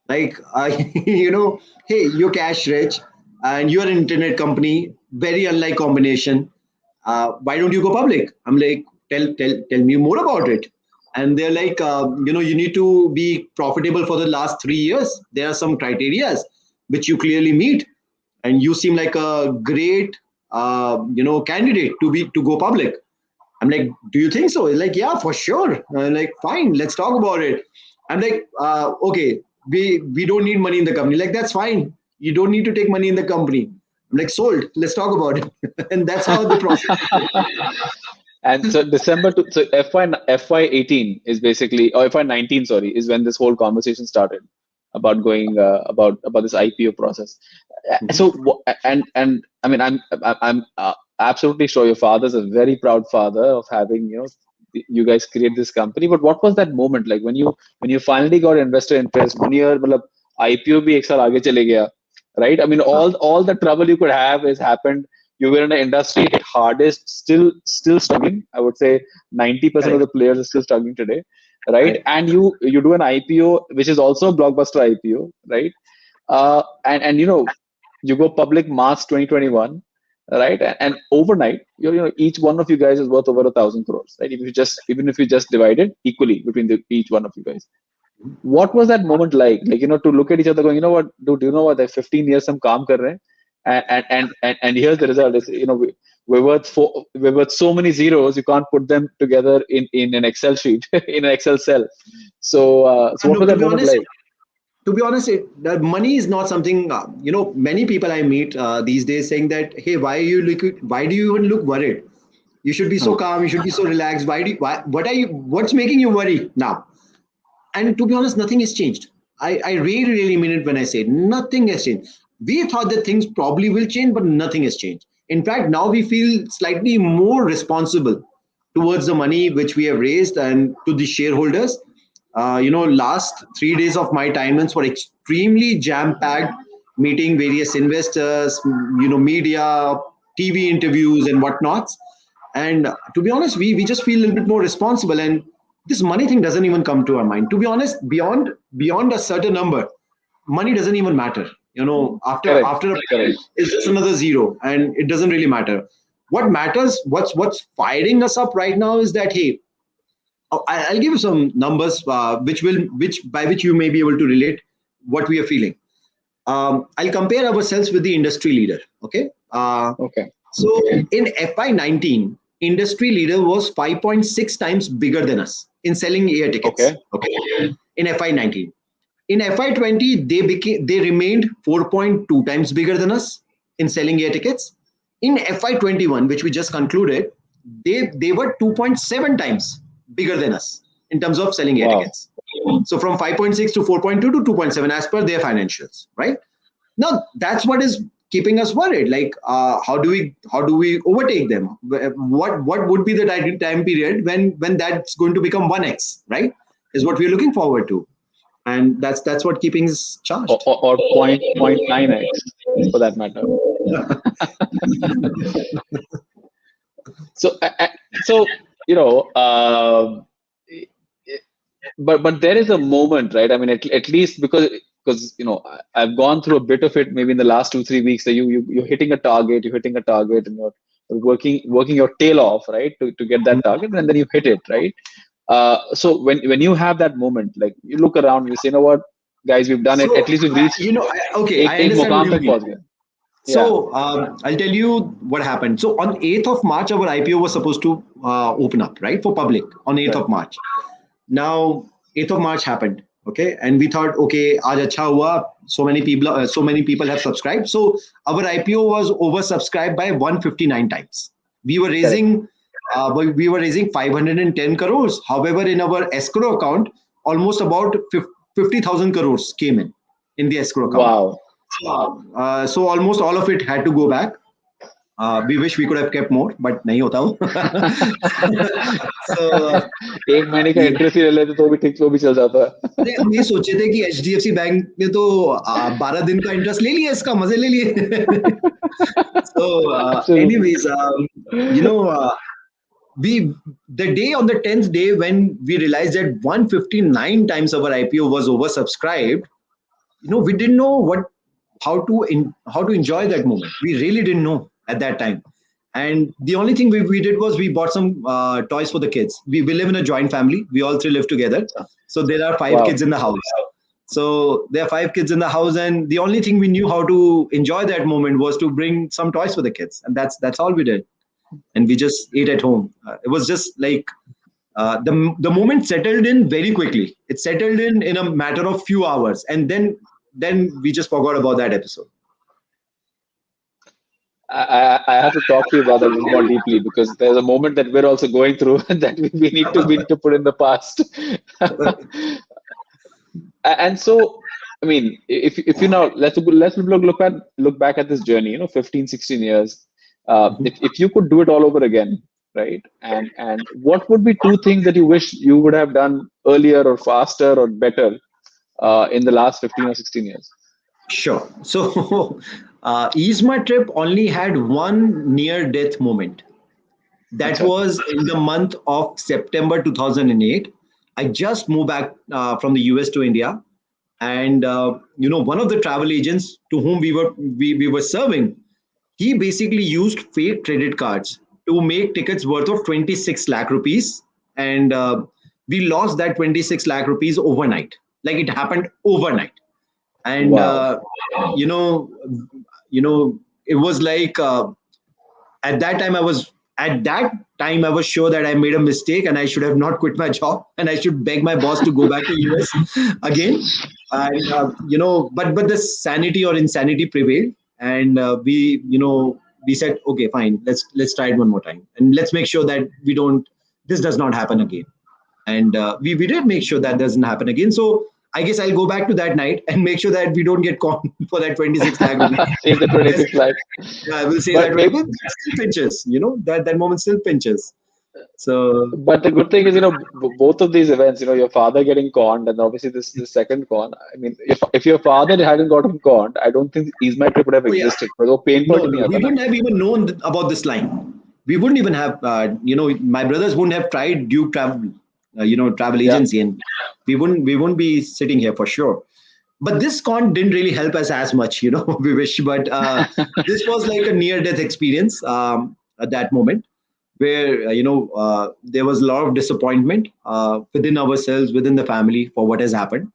like hey, you're cash rich, and you're an internet company, very unlike combination. Why don't you go public? I'm like, tell me more about it. And they're like, you need to be profitable for the last 3 years. There are some criterias which you clearly meet, and you seem like a great candidate to go public. I'm like, do you think so? He's like, yeah, for sure. I'm like, fine, let's talk about it. I'm like, okay, we don't need money in the company. Like, that's fine. You don't need to take money in the company. I'm like, sold. Let's talk about it. And that's how the process. And so so FY18 is basically, or FY19, sorry, is when this whole conversation started about going about this IPO process. So and I mean, I'm absolutely sure your father's a very proud father of having you guys create this company. But what was that moment like when you finally got investor interest? 1 year, मतलब IPO भी एक साल आगे चले गया, right? I mean, all the trouble you could have has happened. You were in an industry hit hardest, still struggling. I would say 90% of the players are still struggling today, right? And you do an IPO, which is also a blockbuster IPO, right? And you go public March 2021, right? And overnight, each one of you guys is worth over 1,000 crores, right? Even if you just divide it equally between each one of you guys. What was that moment like? Like, to look at each other going, you know what, dude, you know what? Like 15 years some kaam kar rahe hain, and here's the result. Is we're worth so many zeros, you can't put them together in an Excel sheet in an Excel cell. So what was that moment like? To be honest, the money is not something. Many people I meet these days saying that, hey, why do you even look worried? You should be so calm. You should be so relaxed. What's making you worry now? And to be honest, nothing has changed. I really, really mean it when I say nothing has changed. We thought that things probably will change, but nothing has changed. In fact, now we feel slightly more responsible towards the money which we have raised and to the shareholders. Last 3 days of my timelines were extremely jam-packed, meeting various investors, media, TV interviews and whatnots. And to be honest, we just feel a little bit more responsible. And this money thing doesn't even come to our mind. To be honest, beyond a certain number, money doesn't even matter. After it's just another zero, and it doesn't really matter. What matters, what's firing us up right now is that, hey, I'll give you some numbers which you may be able to relate what we are feeling. I'll compare ourselves with the industry leader. Okay. Okay. So in FY19, industry leader was 5.6 times bigger than us in selling air tickets. Okay. In FY19. In FY20, they remained 4.2 times bigger than us in selling air tickets. In FY21, which we just concluded, they were 2.7 times bigger than us in terms of selling air tickets. So from 5.6 to 4.2 to 2.7 as per their financials, right? Now that's what is keeping us worried. Like, how do we overtake them? What would be the time period when that's going to become 1x, right? Is what we're looking forward to. And that's what keeping us charged. Or 0.9x for that matter. So but there is a moment, right? I mean, at least because I've gone through a bit of it maybe in the last 2-3 weeks, that you're hitting a target, and you're working your tail off, right, to get that target, and then you hit it, right? So when you have that moment, like you look around and you say, you know what, guys, we've done it. At least we've reached. I understand what you mean. So I'll tell you what happened. So on 8th of March, our IPO was supposed to open up, right, for public on 8th of March. Now 8th of March happened, okay, and we thought, okay, aaj acha hua. So many people have subscribed. So our IPO was oversubscribed by 159 times. We were raising 510 crores. However, in our escrow account, almost about 50,000 crores came in the escrow account. Wow. So almost all of it had to go back. We wish we could have kept more, but nahi hota wo. So, एक महीने का you interest ही ले लेते तो भी ठीक, तो भी चल जाता है. अरे हम ये सोचे थे कि HDFC बैंक ने तो 12 दिन का इंटरेस्ट ले लिया, इसका मजे ले लिए. So, Absolutely. anyways, you know, we the day on the 10th day when we realized that 159 times our IPO was oversubscribed, we didn't know how to enjoy that moment. We really didn't know at that time. And the only thing we did was we bought some toys for the kids. We live in a joint family. We all three live together. So there are 5 kids Wow. in the house. So there are 5 kids in the house, and the only thing we knew how to enjoy that moment was to bring some toys for the kids, and that's all we did. And we just ate at home. It was just like the moment settled in very quickly. It settled in a matter of few hours, and then we just forgot about that episode. I have to talk to you about that a little more deeply because there's a moment that we're also going through that we need to put in the past. And so, I mean, if you now let's look back at this journey, 15, 16 years. If you could do it all over again, right? And what would be two things that you wish you would have done earlier or faster or better in the last 15 or 16 years? Sure. So, EaseMyTrip only had one near-death moment. That Okay. was in the month of September 2008. I just moved back from the US to India, and one of the travel agents to whom we were serving, he basically used fake credit cards to make tickets worth of 26 lakh rupees, and we lost that 26 lakh rupees overnight. Like it happened overnight, and Wow. you know, it was like at that time I was sure that I made a mistake and I should have not quit my job and I should beg my boss to go back to US again. And but the sanity or insanity prevailed, and we said, okay, fine, let's try it one more time, and let's make sure that this does not happen again. And we did make sure that doesn't happen again. So I guess I'll go back to that night and make sure that we don't get caught for that 26 lakh rupees. Save the Yes, 26 lakhs. I will say that But way, but that still pinches, that moment still pinches. So, But the good thing is, both of these events, your father getting conned and obviously this second con. I mean, if your father hadn't gotten conned, I don't think Ease My Trip would have oh yeah, existed. But वो pain point no, ही नहीं no, we आता ना. wouldn't have even known about this line. We wouldn't even have, my brothers wouldn't have tried Duke Travel, travel Yeah. agency, and we wouldn't be sitting here for sure. But this con didn't really help us as much, we wish. But this was like a near-death experience at that moment, where there was a lot of disappointment within ourselves, within the family, for what has happened.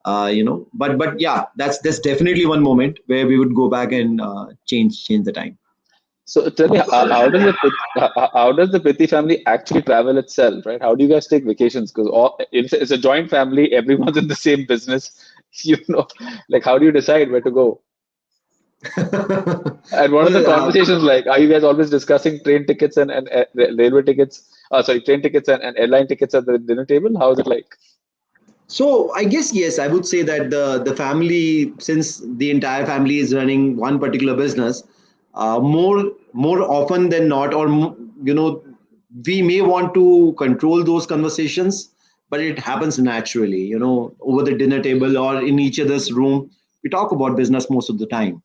But yeah, that's definitely one moment where we would go back and change the time. So tell me, how does the Pitti family actually travel itself, right? How do you guys take vacations? Because it's a joint family, everyone's in the same business, you know, like how do you decide where to go? And what are the Well, conversations like? Are you guys always discussing train tickets and railway tickets? Sorry, train tickets and airline tickets at the dinner table? How is it like? so I guess yes, I would say that the family, since the entire family is running one particular business, more often than not, or we may want to control those conversations, but it happens naturally. Over the dinner table or in each other's room, we talk about business most of the time.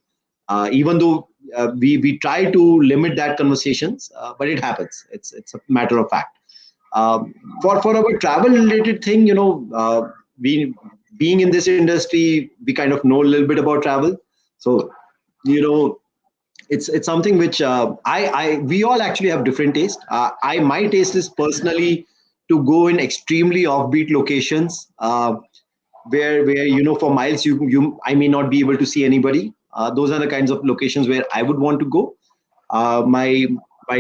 Even though we try to limit that conversations, but it happens. It's a matter of fact. For our travel related thing, we being in this industry, we kind of know a little bit about travel. So, you know, it's something which I we all actually have different taste. I my taste is personally to go in extremely offbeat locations, where for miles you I may not be able to see anybody. Those are the kinds of locations where I would want to go. My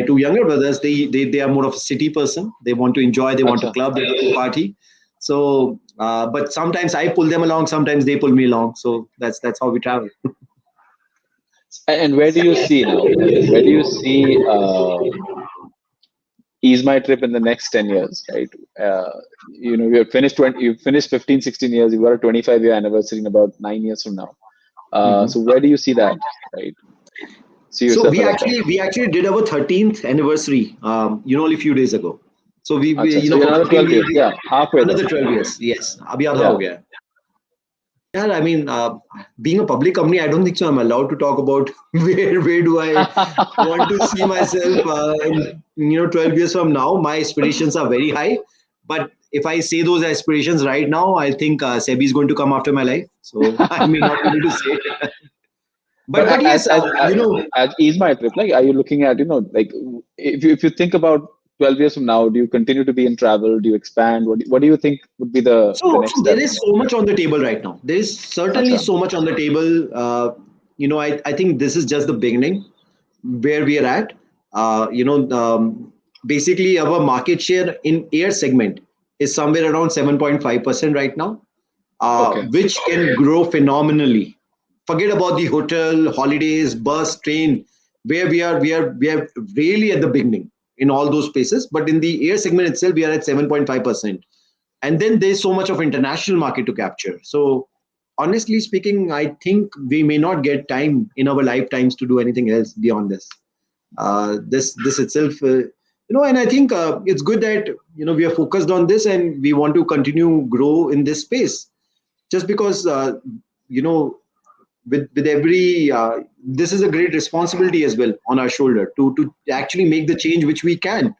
two younger brothers, they are more of a city person. They want to enjoy, they want to Acha. club, they want to party. So, but sometimes I pull them along, sometimes they pull me along. So that's how we travel. And where do you see now? Where do you see Ease My Trip in the next 10 years, right? You finished 15, 16 years, you've got a 25-year anniversary in about 9 years from now. Mhm. So where do you see that, right? see So yourself we as a tech? actually did our 13th anniversary, only a few days ago. So Acha. So you're another 12 years. Yeah, halfway there. another 12 years. Yes, abhi aadha ho Yeah. gaya. Yeah, I mean, being a public company, I don't think so. I'm allowed to talk about where do I want to see myself in 12 years from now. My aspirations are very high, but if I say those aspirations right now, I think SEBI is going to come after my life. So I may not be able to say it. But But as yes, as as, as EaseMyTrip, like, are you looking at, like, if you think about 12 years from now, do you continue to be in travel? Do you expand? What do you think would be the so next there step? is so much on the table right now. There is certainly Acha. so much on the table. I think this is just the beginning where we are at. Basically, our market share in air segment is somewhere around 7.5% right now, Okay. which can grow phenomenally. Forget about the hotel, holidays, bus, train, where we are really at the beginning in all those spaces. But in the air segment itself, we are at 7.5%. And then there's so much of international market to capture. So honestly speaking, I think we may not get time in our lifetimes to do anything else beyond this. This itself, and I think it's good that we are focused on this and we want to continue grow in this space. Just because you know with every this is a great responsibility as well on our shoulder to actually make the change which we can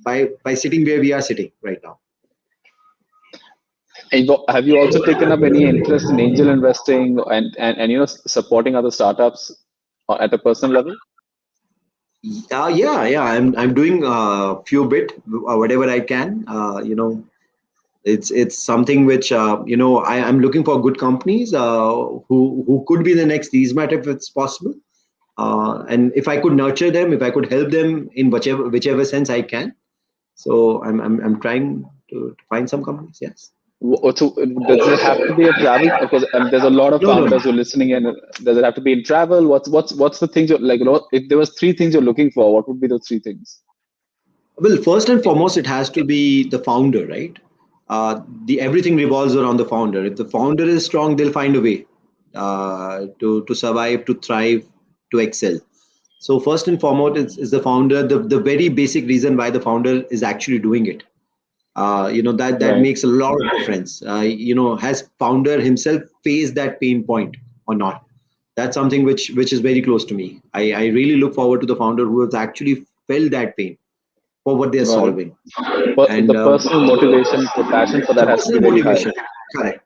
by sitting where we are sitting right now. And have you also taken up any interest in angel investing and supporting other startups at a personal level? Yeah. I'm doing a few bit whatever I can. It's something which I'm looking for good companies who could be the next EaseMat if it's possible. And if I could nurture them, if I could help them in whichever sense I can. So I'm trying to find some companies. Yes. So does it have to be a travel? Because there's a lot of No, no. founders who are listening in. Does it have to be in travel? What's the things you're like? If there was three things you're looking for, what would be those three things? Well, first and foremost, it has to be the founder, right? The everything revolves around the founder. If the founder is strong, they'll find a way to survive, to thrive, to excel. So first and foremost is the founder. The very basic reason why the founder is actually doing it. That Right. makes a lot of difference. Has founder himself faced that pain point or not? That's something which is very close to me. I really look forward to the founder who has actually felt that pain for what they're Got it. solving. But And the personal motivation, the passion for the that has to be personal very high. motivation,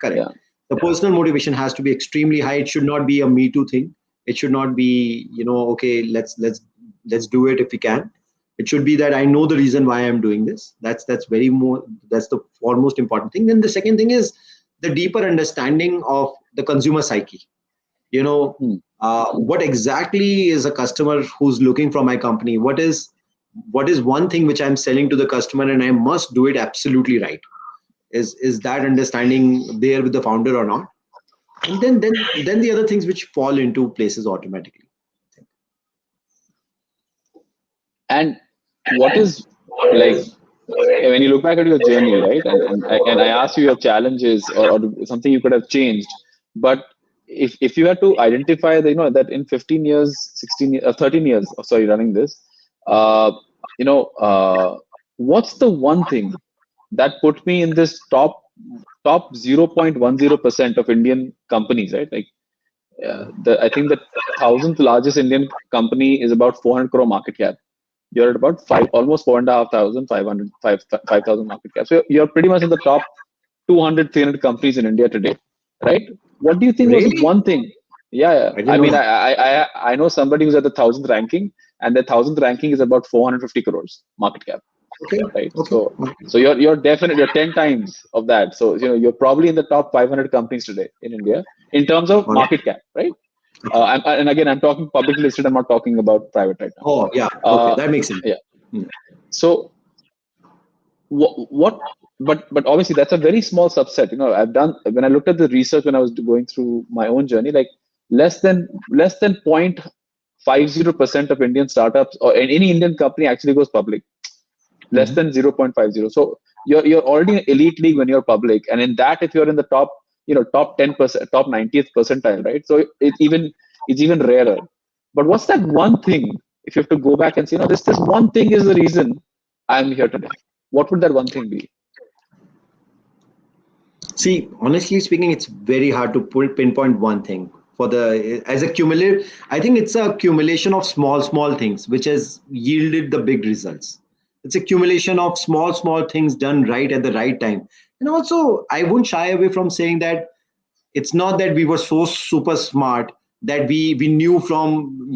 correct. Yeah. The personal motivation has to be extremely high. It should not be a me too thing. It should not be, okay, let's do it if we can. It should be that I know the reason why I'm doing this. That's the foremost important thing. Then the second thing is the deeper understanding of the consumer psyche. Hmm. What exactly is a customer who's looking for my company? What is one thing which I'm selling to the customer and I must do it absolutely right? Is that understanding there with the founder or not? And then the other things which fall into places automatically. And what is, like, when you look back at your journey, right? And I asked you your challenges or something you could have changed, but if you had to identify that in 15 years, 16 years, 13 years, sorry, running this, uh, what's the one thing that put me in this top 0.10% of Indian companies, right? Like, I think the thousandth largest Indian company is about 400 crore market cap. You're at about almost 4,500, 5,000 market cap. So you're pretty much in the top 200, 300 companies in India today, right? What do you think was Really? one thing? Yeah, yeah. I I didn't know mean, that. I know somebody who's at the thousandth ranking, and the thousandth ranking is about 450 crores market cap, Okay, right? okay, So you're 10 times of that. So you're probably in the top 500 companies today in India in terms of all right. market cap, right? And again, I'm talking publicly listed. I'm not talking about private right now. Oh, yeah. Okay, Uh, that makes sense. yeah. Hmm. So what? But obviously that's a very small subset. I've done when I looked at the research when I was going through my own journey, like less than 0.50% of Indian startups or any Indian company actually goes public. Less Mhm. than 0.50. So you're already in elite league when you're public, and in that, if you're in the top 10%, top 90th percentile, right? So it's even rarer. But what's that one thing, if you have to go back and say, no, this one thing is the reason I'm here today? What would that one thing be? See, honestly speaking, it's very hard to pinpoint one thing for the as a cumulative. I think it's a accumulation of small things which has yielded the big results. It's a accumulation of small things done right at the right time. And also, I won't shy away from saying that it's not that we were so super smart that we knew from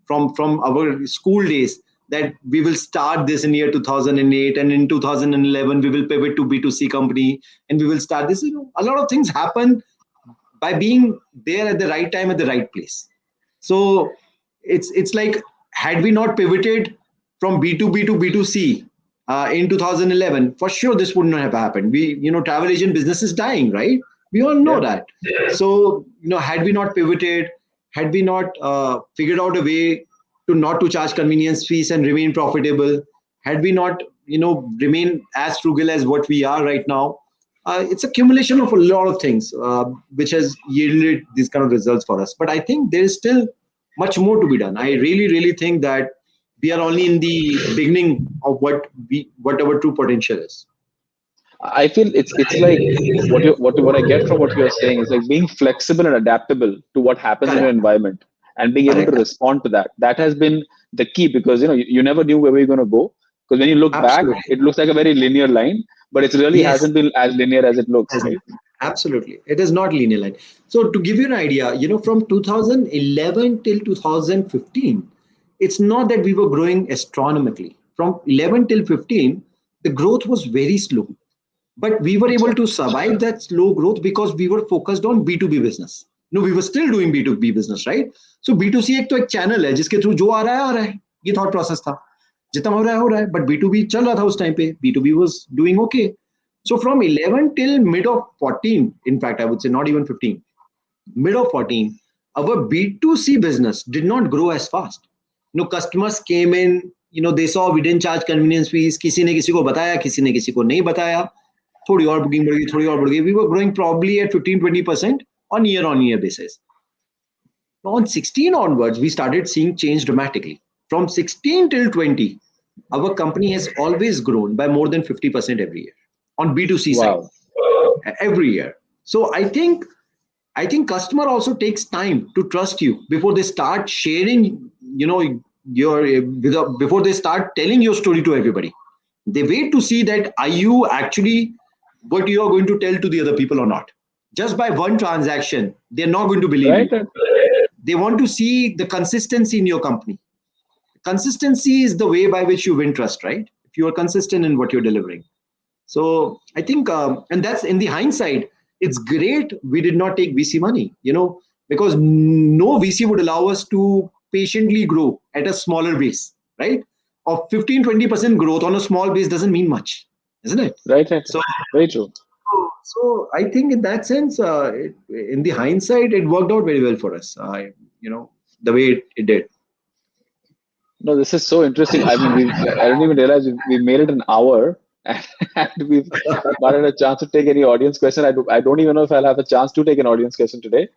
from our school days that we will start this in year 2008, and in 2011 we will pivot to B2C company, and we will start this. A lot of things happen by being there at the right time at the right place. So it's like, had we not pivoted from B2B to B2C in 2011, for sure this would not have happened. Travel agent business is dying, right? We all know Yeah. that. So had we not pivoted, had we not figured out a way to not to charge convenience fees and remain profitable, had we not remain as frugal as what we are right now, it's accumulation of a lot of things which has yielded these kind of results for us. But I think there is still much more to be done. I really think that we are only in the beginning of what our true potential is. I feel it's like what I get from what you're saying is like being flexible and adaptable to what happens in your Correct. environment and being able to Correct. respond to that. That has been the key, because you never knew where you're going to go. Because when you look back, Absolutely. it looks like a very linear line, but it really Yes. hasn't been as linear as it looks, Hasn't. right? Absolutely. It is not linear line. So to give you an idea, from 2011 till 2015, it's not that we were growing astronomically. From 11 till 15, the growth was very slow. But we were able Achha. to survive that slow growth because we were focused on B2B business. No, we were still doing B2B business, right? So B2C एक तो एक channel है जिसके through जो आ रहा है ये thought process था, जितना हो रहा है बट B2B चल रहा था उस टाइम पे, B2B was doing okay. So from 11 till mid of 14, in fact, I would say not even 15, mid of 14, our B2C business did not grow as fast. Customers came in, they saw we didn't charge convenience fees. किसी ने किसी को बताया, किसी ने किसी को नहीं बताया. थोड़ी और बुकिंग बढ़ गई, थोड़ी और बढ़ गई. We were growing probably at 15-20% on year basis. On 16 onwards, we started seeing change dramatically. From 16 till 20, our company has always grown by more than 50% every year on B2C side, Wow. every year. So I think customer also takes time to trust you before they start sharing, before they start telling your story to everybody. They wait to see that are you actually what you are going to tell to the other people or not. Just by one transaction, they're not going to believe Right? you. They want to see the consistency in your company. Consistency is the way by which you win trust, right? If you are consistent in what you're delivering. So I think, and that's in the hindsight, it's great we did not take VC money, because no VC would allow us to patiently grow at a smaller base, right? Of 15-20% growth on a small base doesn't mean much, isn't it? Right. So, Very true. so I think in that sense, in the hindsight, it worked out very well for us. The way it did. No, this is so interesting. I mean, I didn't even realize we made it an hour, and we've not had a chance to take any audience question. I don't even know if I'll have a chance to take an audience question today.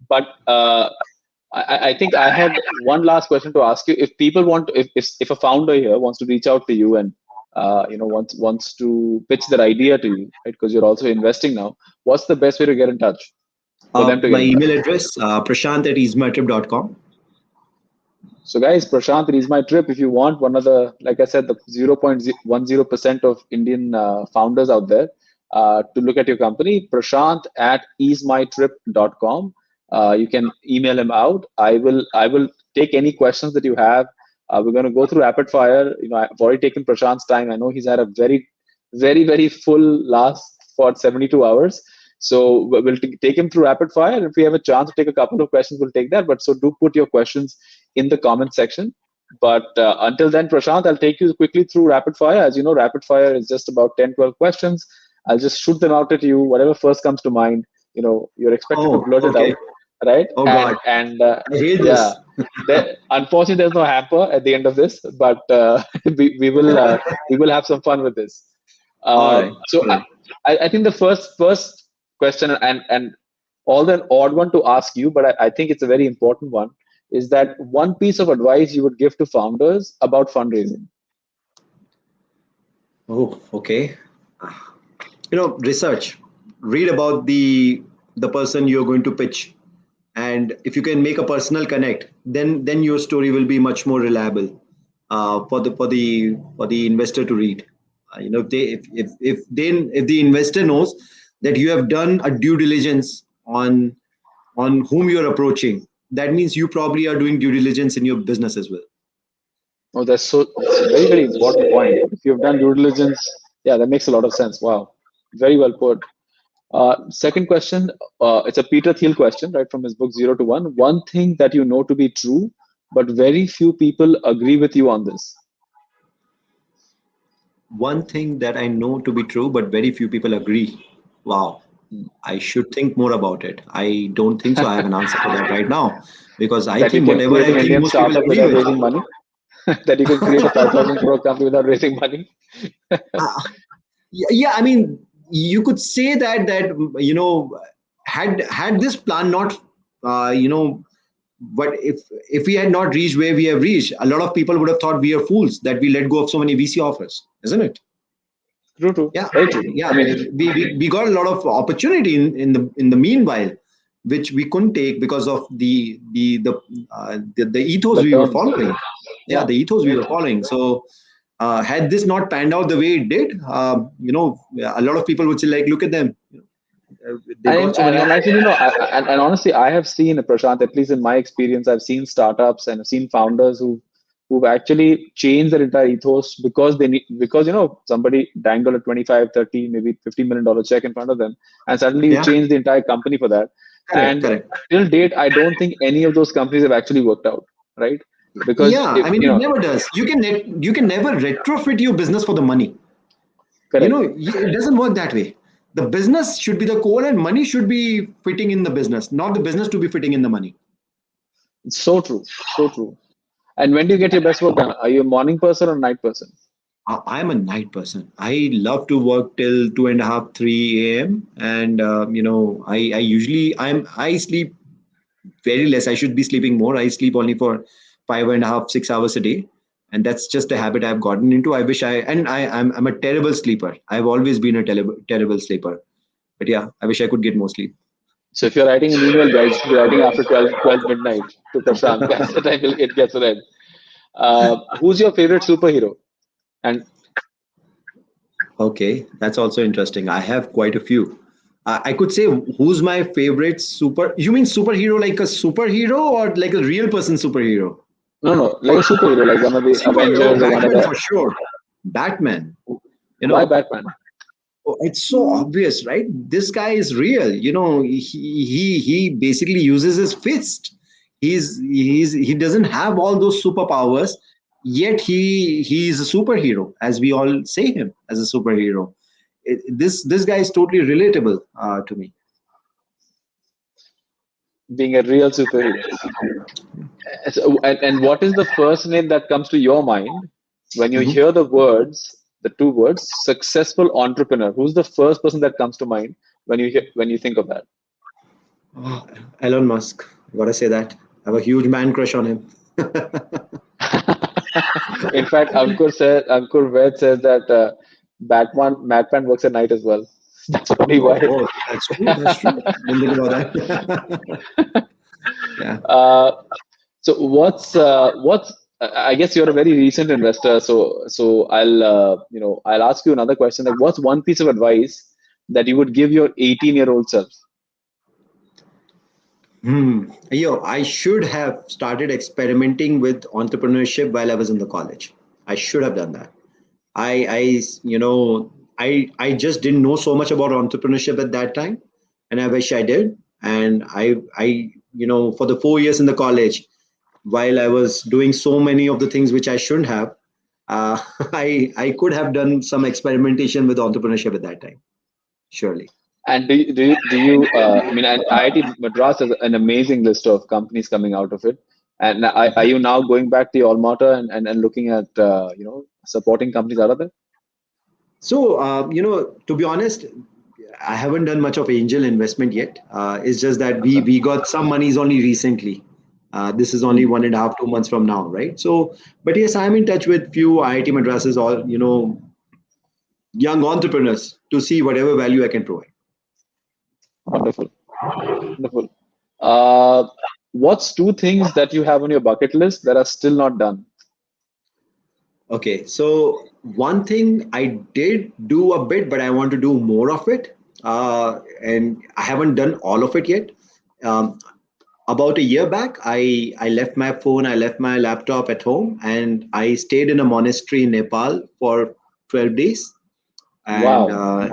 But I think I had one last question to ask you. If people want, if a founder here wants to reach out to you and wants to pitch their idea to you, right? Because you're also investing now. What's the best way to get in touch for them to My get in touch? email address, prashant@easemytrip.com. So guys, Prashant, EaseMyTrip. If you want one of the, like I said, the 0.10% of Indian founders out there to look at your company, Prashant at easemytrip.com. You can email him out. I will take any questions that you have. We're going to go through rapid fire. I've already taken Prashant's time. I know he's had a very full last for 72 hours. So we'll take him through rapid fire. If we have a chance to take a couple of questions, we'll take that. But so do put your questions in the comment section. But until then, Prashant, I'll take you quickly through rapid fire. As you know, rapid fire is just about 10, 12 questions. I'll just shoot them out at you, whatever first comes to mind. You're expected to Oh, blurt it okay. out, right? Oh God, And I hate yeah, this. unfortunately, there's no hamper at the end of this, but we will have some fun with this. All right. So I think the first question, and all the odd one to ask you, but I think it's a very important one. is that one piece of advice you would give to founders about fundraising? Oh, okay. Research. Read about the person you're going to pitch, and if you can make a personal connect, then your story will be much more reliable for the investor to read. If the investor knows that you have done a due diligence on whom you're approaching, that means you probably are doing due diligence in your business as well. Oh, that's a very, very important point. If you've done due diligence, yeah, that makes a lot of sense. Wow. Very well put. Second question, it's a Peter Thiel question, right, from his book Zero to One. One thing that you know to be true, but very few people agree with you on this. One thing that I know to be true, but very few people agree. Wow. I should think more about it. I don't think so. I have an answer for that right now, because I That you think can whatever create an I think Indian most people startup agree without with. raising money. That you can create a 5,000 crore company without raising money. Uh, yeah, I mean, you could say that had this plan not, but if we had not reached where we have reached, a lot of people would have thought we are fools that we let go of so many VC offers, isn't it? True, true. Yeah, Very true. yeah. I mean, We got a lot of opportunity in the meanwhile, which we couldn't take because of the ethos the we were terms. following. Yeah, Yeah. the ethos we were following. So had this not panned out the way it did, a lot of people would say, like, look at them. They got so many And actually, opportunities. and honestly, I have seen, Prashant, at least in my experience, I've seen startups and I've seen founders who've actually changed their entire ethos because they need, because somebody dangled a 25, 30, maybe $50 million check in front of them, and suddenly you Yeah, change the entire company for that. correct, And correct. till date, I don't think any of those companies have actually worked out, right? Because Yeah, if I mean, it never does. You can never retrofit your business for the money. correct. It doesn't work that way. The business should be the core, and money should be fitting in the business, not the business to be fitting in the money. It's so true, so true. And when do you get your best work done? Are you a morning person or a night person? I'm a night person. I love to work till 2:30, 3 a.m. And I sleep very less. I should be sleeping more. I sleep only for 5.5, 6 hours a day, and that's just a habit I've gotten into. I wish I'm a terrible sleeper. I've always been a terrible sleeper. But yeah, I wish I could get more sleep. So if you're writing an email, guys, you should be writing after 12 midnight to Prashant. That's the time it gets read. Who's your favorite superhero? And Okay, that's also interesting. I have quite a few. I could say, who's my favorite super. You mean superhero like a superhero or like a real person superhero? no, like a superhero, like one of the Superhero, Avengers or one of Batman the. for sure. Batman. You Why know, Batman? it's so obvious, right? This guy is real. He basically uses his fist. He doesn't have all those superpowers, yet he's a superhero, as we all say him as a superhero. This guy is totally relatable to me. Being a real superhero. So, and what is the first name that comes to your mind when you Mhm. hear the two words, successful entrepreneur? Who's the first person that comes to mind when you think of that? Oh, Elon Musk. Gotta say that. I have a huge man crush on him. In fact, Ankur Ved says that Batman works at night as well. That's probably Oh, why. oh, that's true. That's true. Didn't think about that. Yeah. uh, so what's I guess you're a very recent investor, so I'll ask you another question. Like, what's one piece of advice that you would give your 18-year-old self? I should have started experimenting with entrepreneurship while I was in the college. I should have done that. I, I just didn't know so much about entrepreneurship at that time, and I wish I did. And for the 4 years in the college, while I was doing so many of the things which I shouldn't have, I could have done some experimentation with entrepreneurship at that time. Surely. And I mean, and IIT Madras has an amazing list of companies coming out of it. And are you now going back to your alma mater and looking at supporting companies out of there? So, to be honest, I haven't done much of angel investment yet. It's just that we got some monies only recently. This is only 1.5, 2 months from now, right? So, but yes, I'm in touch with few IIT Madras's or young entrepreneurs to see whatever value I can provide. Wonderful. Wonderful. Uh, what's two things that you have on your bucket list that are still not done? Okay, so one thing I did do a bit, but I want to do more of it, and I haven't done all of it yet. Um, about a year back, I left my phone, I left my laptop at home, and I stayed in a monastery in Nepal for 12 days. And Wow.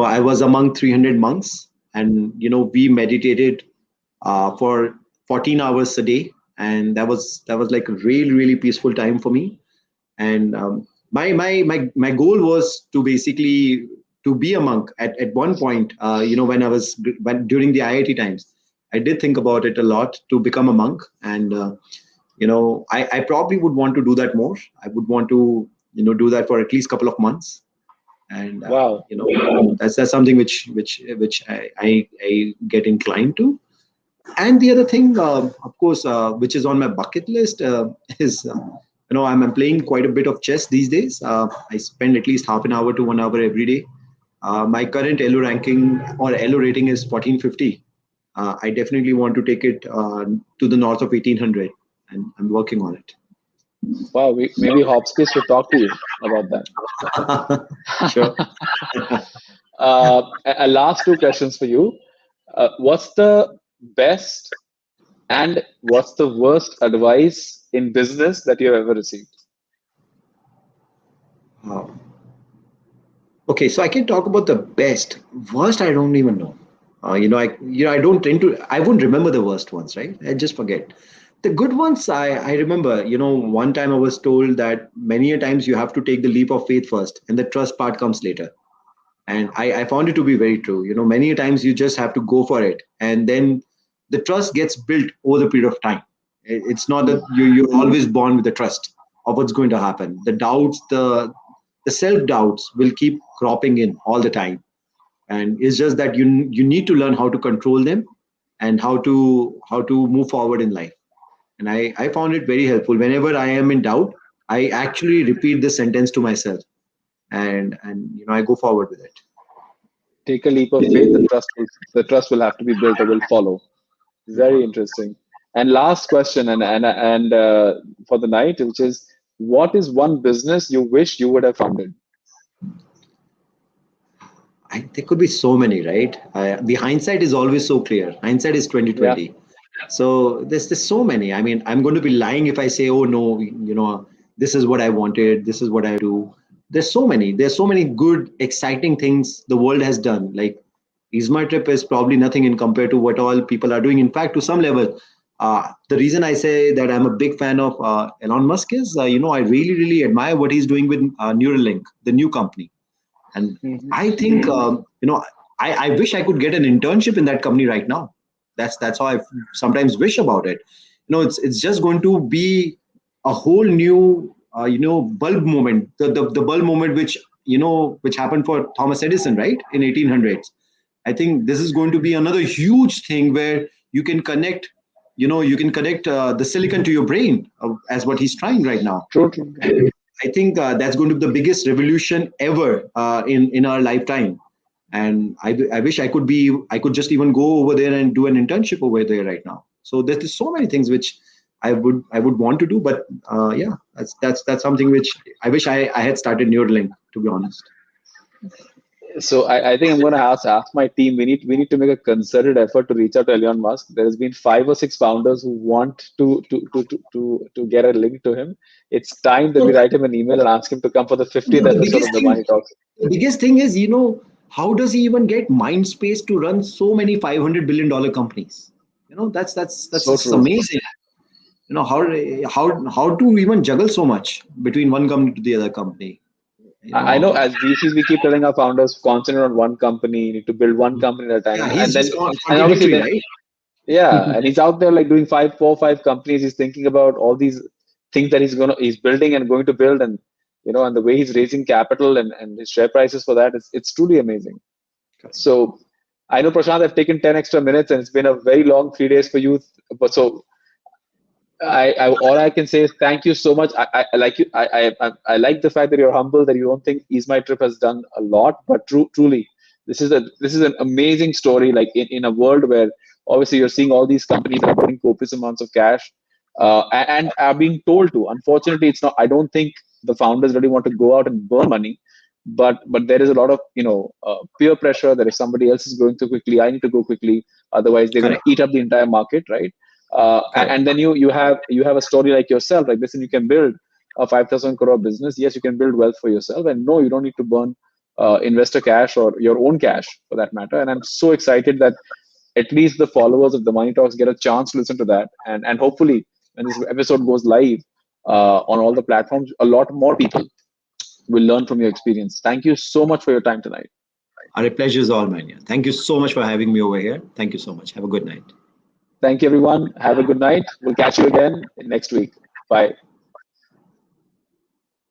I was among 300 monks, and we meditated for 14 hours a day, and that was like a really really peaceful time for me. And my goal was to basically to be a monk at one point. When during the IIT times, I did think about it a lot to become a monk. And I probably would want to do that more. I would want to do that for at least couple of months. And Wow. that's something which I get inclined to. And the other thing, of course, which is on my bucket list, is I'm playing quite a bit of chess these days. I spend at least half an hour to 1 hour every day. My current elo ranking or elo rating is 1450. I definitely want to take it to the north of 1800, and I'm working on it. Wow. Maybe Hopskis should talk to you about that. Sure. A last two questions for you. What's the best and what's the worst advice in business that you have ever received? Uh, Okay, so I can talk about the best. Worst, I don't even know. I don't tend to. I won't remember the worst ones, right? I just forget. The good ones, I remember. One time I was told that many a times you have to take the leap of faith first, and the trust part comes later. And I found it to be very true. Many a times you just have to go for it, and then the trust gets built over the period of time. It's not that you're always born with the trust of what's going to happen. The doubts, the self doubts will keep cropping in all the time, and it's just that you need to learn how to control them and how to move forward in life. And I found it very helpful. Whenever I am in doubt, I actually repeat this sentence to myself, and I go forward with it. Take a leap of faith. The trust will have to be built or will follow. Very interesting. And last question, and for the night, which is, what is one business you wish you would have founded? There could be so many, right? The hindsight is always so clear. Hindsight is Yeah, 2020. So there's so many. I mean, I'm going to be lying if I say, oh no, this is what I wanted, this is what I do. There's so many. There's so many good, exciting things the world has done. Like EaseMyTrip is probably nothing in compared to what all people are doing. In fact, to some level, the reason I say that I'm a big fan of Elon Musk is, I really, really admire what he's doing with Neuralink, the new company. And mhm. I think, I wish I could get an internship in that company right now. That's how I sometimes wish about it. It's just going to be a whole new, bulb moment. The bulb moment which happened for Thomas Edison, right, in 1800s. I think this is going to be another huge thing where you can connect the silicon to your brain, as what he's trying right now. True, true. And I think that's going to be the biggest revolution ever in our lifetime. And I wish I could just even go over there and do an internship over there right now. So there's so many things which I would want to do, but yeah, that's something which I wish I had started Neuralink, to be honest. So I think I'm going to ask my team. We need to make a concerted effort to reach out to Elon Musk. There has been 5 or 6 founders who want to get a link to him. It's time that we write him an email and ask him to come for the 50th The episode biggest of the thing, Money Talks. the biggest thing is, how does he even get mind space to run so many $500 billion companies? That's So just true. amazing. How to even juggle so much between one company to the other company. I know as VCs we keep telling our founders concentrate on one company, need to build one company at a time, Yeah, and he's then just and obviously contradictory, then right? yeah, and he's out there like doing 5 companies. He's thinking about all these things that he's building and going to build, and the way he's raising capital and his share prices for that, it's truly amazing. So I know Prashant, I've taken 10 extra minutes, and it's been a very long 3 days for you. But so All I can say is thank you so much. I like you. I like the fact that you're humble, that you don't think EaseMyTrip has done a lot, but truly, this is an amazing story. Like in a world where obviously you're seeing all these companies that are burning copious amounts of cash, and are being told to. Unfortunately, it's not. I don't think the founders really want to go out and burn money, but there is a lot of peer pressure that if somebody else is growing too quickly, I need to go quickly. Otherwise, they're going Correct. to eat up the entire market, right? Correct. And then you have a story like yourself, like this, and you can build a 5,000 crore business. Yes, you can build wealth for yourself, and no, you don't need to burn investor cash or your own cash for that matter. And I'm so excited that at least the followers of the Money Talks get a chance to listen to that, and hopefully when this episode goes live on all the platforms, a lot more people will learn from your experience. Thank you so much for your time tonight. Our pleasure is all mine. Yeah. Thank you so much for having me over here. Thank you so much. Have a good night. Thank you, everyone. Have a good night. We'll catch you again next week. Bye.